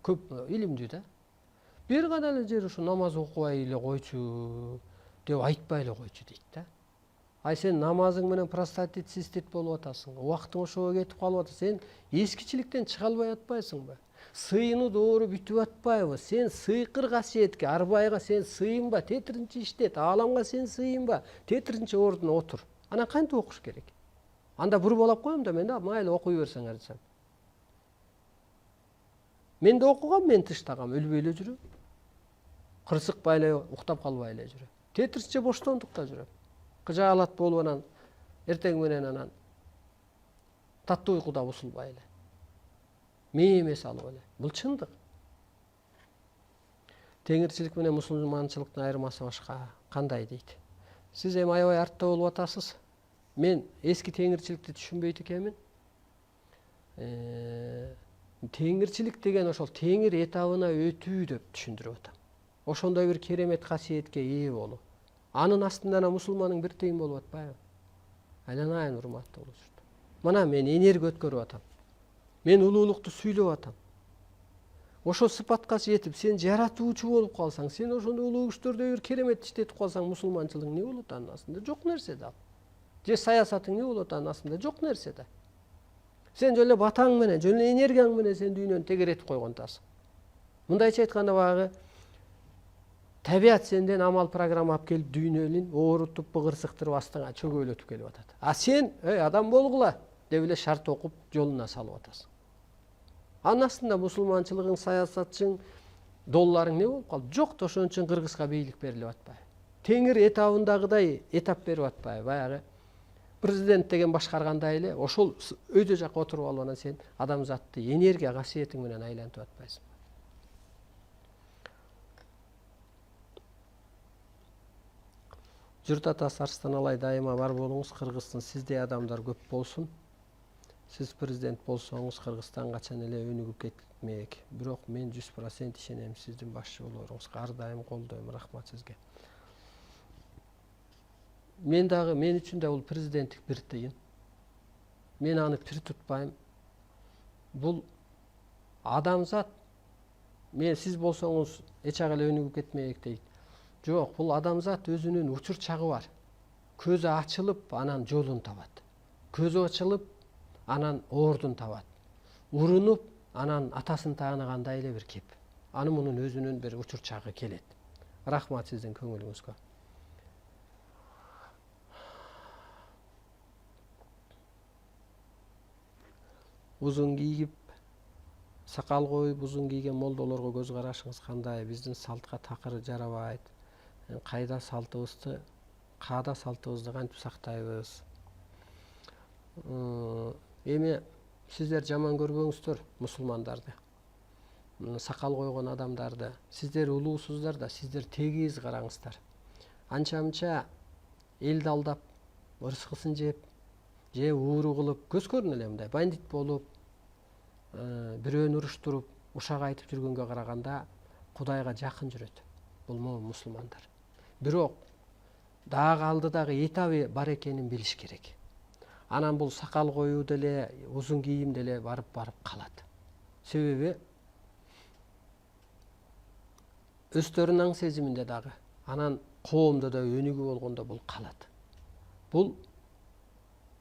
көп илимдүү да. Бир гана эле жер ошо намаз окубай эле койчу деп айтпай эле койчу дейт да. Ай сен намазың менен простатит, цистит болуп атасың. Убактың ошого кетип калып атат. Сен эскичиликтен чыга албай атпайсыңбы? Сыйыны доору бүтүп атпайбы? Сен сыйкыр касиетке, арбайга сен сыйынба, тетиринчи иштет, ааламга сен сыйынба, тетиринчи ордуна отур. Анан кантип окуш керек? Анда бурбалап коем да, мен да майла окуй берсеңер десем. Мен да окугам, мен тыштагам, өлбөй эле жүрөм. Кырсыкпай эле, уктап калбай эле жүрөм. Тетиринчи боштондукта жүрөм. Кыжаалат болуп анан эртең менен анан таттуу уйкуда усулбай эле. Мээме салып эле. Бул чындык. Теңирчилик менен мусулманчылыктын айырмасы башка. Кандай дейт? Сиз эми аябай артта болуп атасыз. Мен эски теңирчиликти түшүнбөйт экенмин. Теңирчилик деген ошол теңир этабына өтүү деп түшүндүрүп атам. Ошондой бир керемет касиетке ээ болуу. Анын астында мусулманның бир тыйын болуп атпайбы? Айланайын урматтуу улуу журт. Мына мен энергия өткөрүп атам. Мен улуулукту сүйлөп атам. Ошо сыпатка жетип, сен жаратуучу болуп калсаң, сен ошондой улуу күчтөрдө бир керемет иштетип калсаң, мусулманчылык эмне болот анын астында? Жок нерсе да. Же саясатың эмне болот анын астында? Жок нерсе да. Сен жөн эле батаң менен, жөн эле энергияң менен сен дүйнөнү тегеретип койгонтасың. Мындайча айтканда багы табият сенден амал программа алып келип дүйнөнүн оорутуп, быгырсыктырып астыңа чөгөйлөтүп келип атат. А сен, адам болгула деп эле шарт окуп жолуна салып атасың. Анын астында мусулманчылыгың, саясатчың, долларың не болуп калды? Жок, ошон үчүн кыргызга бийлик берилип атпайбы? Теңир этабындагыдай этап берип атпайбы? Баягы президент деген башкаргандай эле ошол өйдө жакка отуруп алып анан сен адамзатты энергия касиетиң менен айлантып атпайсың. Журт атасы Арстан Алай дайыма бар болуңуз, Кыргыздын сиздей адамдар көп болсун. Сиз президент болсоңуз, Кыргызстан качан эле өнүгүп кетмек. Бирок мен 100% ишенем сиздин башчы болооруңузга. Ар дайым колдойм. Рахмат сизге. Мен үчүн да бул президенттик бир тыйын. Мен аны пир тутпайм. Бул адамзат мен сиз болсоңуз эч ак эле өнүгүп кетмейик дейт. Жок, бул адамзат өзүнүн учур чагы бар. Көзү ачылып, анан жолун табат. Көзү ачылып, анан ордун табат. Урунуп, анан атасын тааныгандай эле бир кеп. Аны мунун өзүнүн бир учур чагы келет. Рахмат сиздин көңүлүңүзгө. Узун кийип, сакал коюп, узун кийген молдолорго көз карашыңыз кандай? Биздин салтка такыр жарабайт. Кайда салтыбызды, каада салтыбызды кантип сактайбыз? Эми сиздер жаман көрбөңүздөр мусулмандарды. Сакал койгон адамдарды. Сиздер улуусуздар да, сиздер тегиз караңыздар. Анча-мынча элди алдап, ырыскысын жеп, же ууру кылып, көз көрүнө эле мындай бандит болуп, бирөөнү уруштуруп, ушак айтып жүргөнгө караганда Кудайга жакын жүрөт. Бул мусулмандар. Бирок дагы алдыдагы этабы бар экенин билиш керек. Анан бул сакал коюу деле, узун кийим деле барып калат. Себеби өздөрүнүн аң сезиминде дагы, анан коомдо да өнүгүү болгондо бул калат. Бул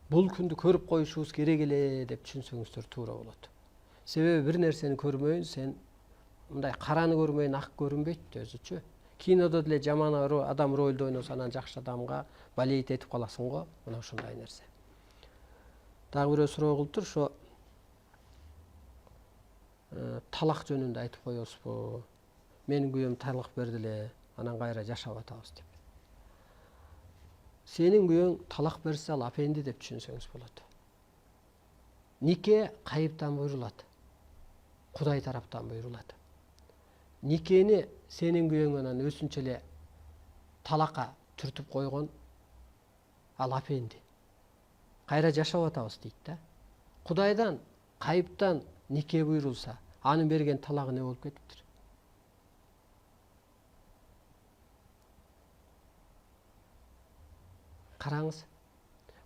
күндү көрүп коюшубуз керек эле деп түшүнсөңүздөр туура болот. Себеби бир нерсени көрмөйүн, сен мындай караны көрмөйүн ак көрүнбөйт өзүчө. Кинодо деле жаман адам ролду ойносо анан жакшы адамга болейт этип каласың го, мына ушундай нерсе. Дагы бирөө суроо кылыптыр, ошо талак жөнүндө айтып коесузбу? Менин күйөөм талак берди эле, анан кайра жашап атабыз деп. Сенин күйөөң талак берсе, ал апенди деп түшүнсөңүз болот. Нике кайыптан буйрулат. Кудай тараптан буйрулат. Никени сенин күйөөң анан өзүнчө эле талакка түртүп койгон, ал апенди. Кайра жашап атабыз дейт да. Кудайдан кайыптан нике буйрулса, анын берген талагы не болуп кетиптир? Караңыз.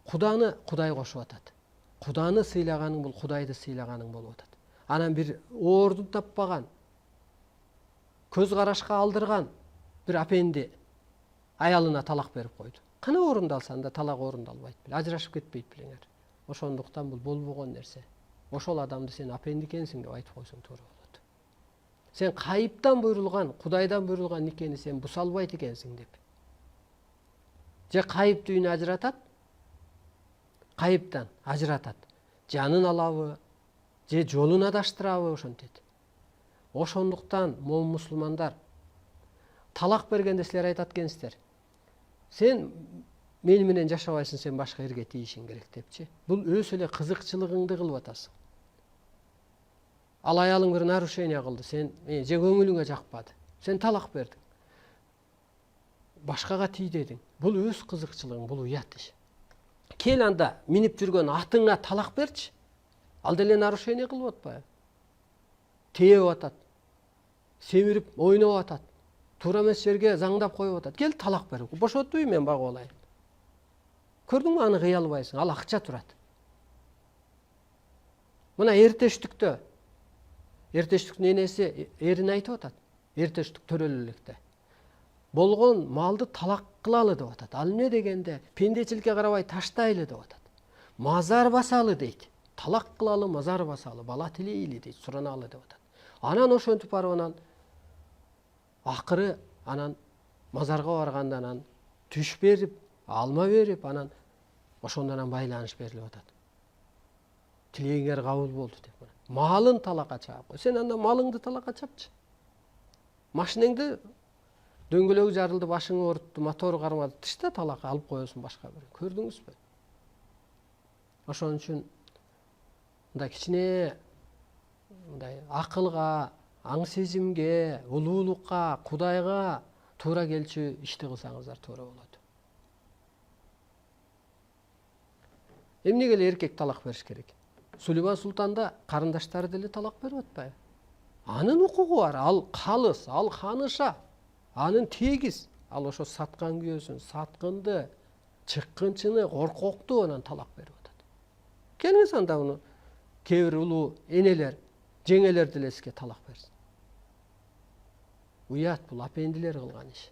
Куданы Кудай кошуп атат. Куданы сыйлаганың бул Кудайды сыйлаганың болуп атат. Анан бир ордун таппаган, көз карашка алдырган бир апенди аялына талак берип койду. Кана орундалса анда талак орундалбайт беле, ажырашып кетпейт белеңер. Ошондуктан бул болбогон нерсе. Ошол адамды сен апенди экенсиң деп айтып койсоң туура болот. Сен кайыптан буйрулган, Кудайдан буйрулган никени сен буза албайт экенсиң деп. Же кайып дүйнө ажыратат, кайыптан ажыратат. Жанын алабы, же жолун адаштырабы ошентет. Ошондуктан мусулмандар талак бергенде силер айтат экенсиздер. Сен мени менен жашабайсың, сен башка эрге тийишиң керек депчи. Бул өз эле кызыкчылыгыңды кылып атасың. Ал аялың бир нарушение кылды, сен же көңүлүңө жакпады. Сен талак бердиң. Башкага тий дедиң. Бул өз кызыкчылыгың, бул уят иш. Кел анда минип жүргөн атыңа талак берчи. Ал деле нарушение кылып атпайбы? Тээп атат. Семирип, ойноп атат. Туура эмес жерге заңдап коюп атат. Кел талак бер. Бошотпойм мен багып алайын. Көрдүңбү, аны кыя албайсың. Ал акча турат. Мына эртештүктө. Эртештиктин энеси эрин айтып атат. Эртештик төрөлө электе. Болгон малды талак кылалы деп атат. Ал эмне дегенде, пендечиликке карабай таштайлы деп атат. Мазар басалы дейт. Талак кылалы, мазар басалы, бала тилейли дейт, сураналы деп атат. Анан ошентип барып анан акыры анан мазарга барганда анан түш берип, алма берип, анан ошондо анан байланыш берилип атат. Тилегиңер кабыл болду деп. Малын талакка чаап кой. Сен анда малыңды талакка чапчы. Машинеңди дөңгөлөгү жарылды, башыңы оорутtu, мотору кармады, тышта талакка алып коесуң башка бир. Көрдүңүзбү? Ошон үчүн мындай кичине мындай акылга, аң сезимге, улуулукка, Кудайга туура келчү ишти кылсаңыздар туура болот. Эмнеге эле эркек талак бериш керек? Сулейман Султанда карындаштары деле талак берип атпайбы? Анын укугу бар, ал калыс, ал ханыша, анын тегиз. Ал ошо саткан күйөөсүн, саткынды, чыккынчыны, коркокту анан талак берип атат. Келиңиз анда уну кээ бир улуу энелер, жеңелер деле сизге талак берсин. Уят бул апендилер кылган иш.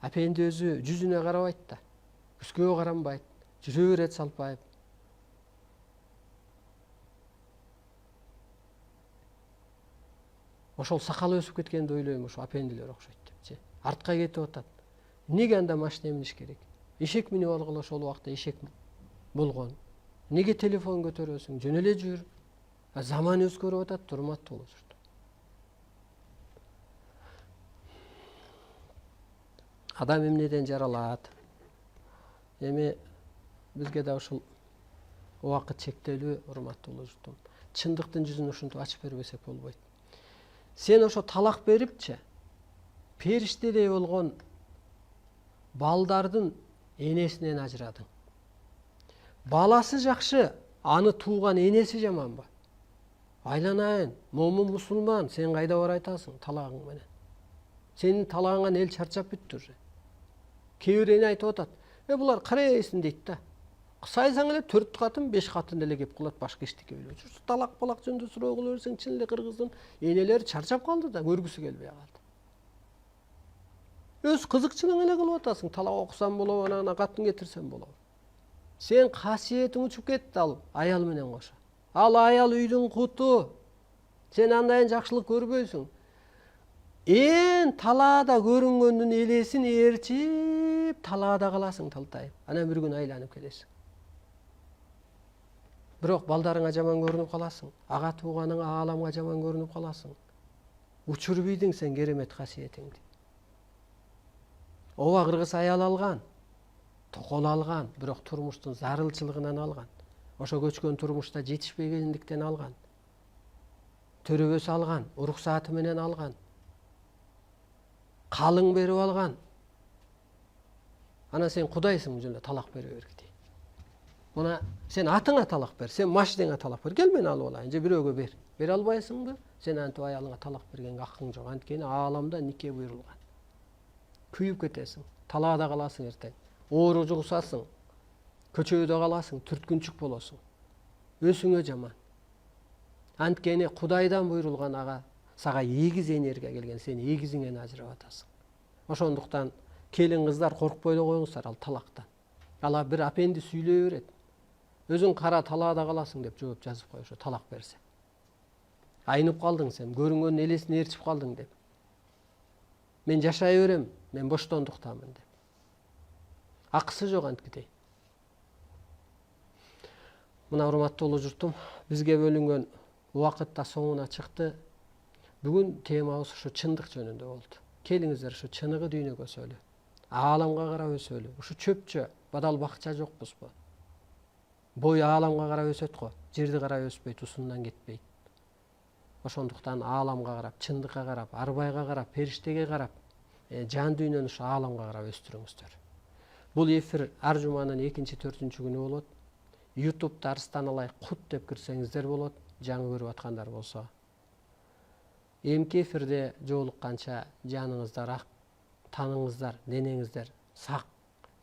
Апенди өзү жүзүнө карабайт да, көзгө каранбайт, жүрө берет салпайып. Ошол сакалы өсүп кеткенди ойлойм, ошо апендилер окшойт депчи. Артка кетип атат. Неге анда машина миниш керек? Эшек минип алгыла, ошол убакта эшек болгон. Неге телефон көтөрөсүң? Жөн эле жүр. Заман өзгөрүп атат, урматтуу болуп жүрдү. Адам эмнеден жаралат? Эми бизге да ушул убакыт чектелүү, урматтуу болуп жүрдүм. Чындыктын жүзүн ушинтип ачып бербесек болбойт. Сен ошо талак берипчи, периштедей болгон балдардын энесинен ажырадың. Баласы жакшы, аны тууган энеси жаманбы? Айланайын, момун мусулман, сен кайда бар айтасың талагың менен? Сенин талагыңан эл чарчап бүттү уже. Кээ бир эне айтып атат. Булар карайсың дейт да. Сайсаң эле 4 катын, 5 катын эле кеп кылат, башка эчтеке ойлоп жүрсүң. Талак балак жөнүндө суроо кыла берсең, чын эле кыргыздын энелери чарчап калды да, көргүсү келбей калды. Өз кызыкчылыгың эле кылып атасың. Талак окусам болобу, анан катын кетирсем болобу. Сен касиетиң учуп кетти ал аял менен кошо. Ал аял үйдүн куту. Сен андайын жакшылык көрбөйсүң. Талаада көрүнгөндүн элесин ээрчип, талаада каласың талтайып. Анан бир күн айланып келесиң. Бирок балдарыңа жаман көрүнүп каласың. Ага тууганыңа, ааламга жаман көрүнүп каласың. Учурбийдиң сен керемет касиетиңди. Ооба кыргыз аял алган, токол алган, бирок турмуштун зарылчылыгынан алган. Ошо көчкөн турмушта жетишпегендиктен алган. Төрөбөсү алган, уруксааты менен алган. Калың берип алган. Анан сен кудайсың жөнүндө талак бере бергидей. Мына сен атыңа талак бер, сен машинаңа талак бер. Кел мен алып алайын, же бирөөгө бер. Бере албайсыңбы? Сен антип аялыңа талак бергенге акың жок. Анткени ааламда нике буйрулган. Күйүп кетесиң, талаада каласың эртең. Оору жугусасың, көчөдө каласың, түрткүнчүк болосуң. Өсүңө жаман. Анткени Кудайдан буйрулган ага сага эгиз энерге келген, сен эгизиңен ажырап атасың. Ошондуктан келин кыздар коркпой эле коюңуздар ал талактан. Ала бир апенди сүйлөй берет. Өзүң кара талаада каласың деп жооп жазып кой ошо талак берсе. Айнып калдың сен, көрүнгөндүн элесин ээрчип калдың деп. Мен жашай берем, мен боштондуктамын деп. Акысы жок анткидей. Мына урматтуу болуп журтум, бизге бөлүнгөн убакыт да соңуна чыкты. Бүгүн темабыз ушу чындык жөнүндө болду. Келиңиздер ушу чыныгы дүйнөгө өсөлү. Ааламга карап өсөлү. Ушу чөпчө, бадал бакча жокпузбу? Бой ааламга карап өсөт го. Жерди карап өспөйт, усундан кетпейт. Ошондуктан ааламга карап, чындыкка карап, арбайга карап, периштеге карап, жан дүйнөнү ушу ааламга карап өстүрүңүздөр. Бул эфир ар жуманын 2-4 күнү болот. YouTube'да Арыстан Алай Кут деп кирсеңиздер болот. Жаңы көрүп аткандар болсо. Эмки эфирде жолукканча жаныңыздар ак, таныңыздар, денеңиздер сак,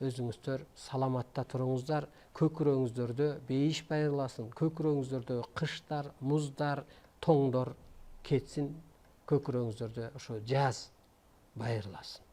өзүңүздөр саламатта туруңуздар, көкүрөгүңүздөрдө бейиш байырласын, көкүрөгүңүздөрдө кыштар, муздар, тоңдор кетсин, көкүрөгүңүздөрдө ошо жаз байырласын.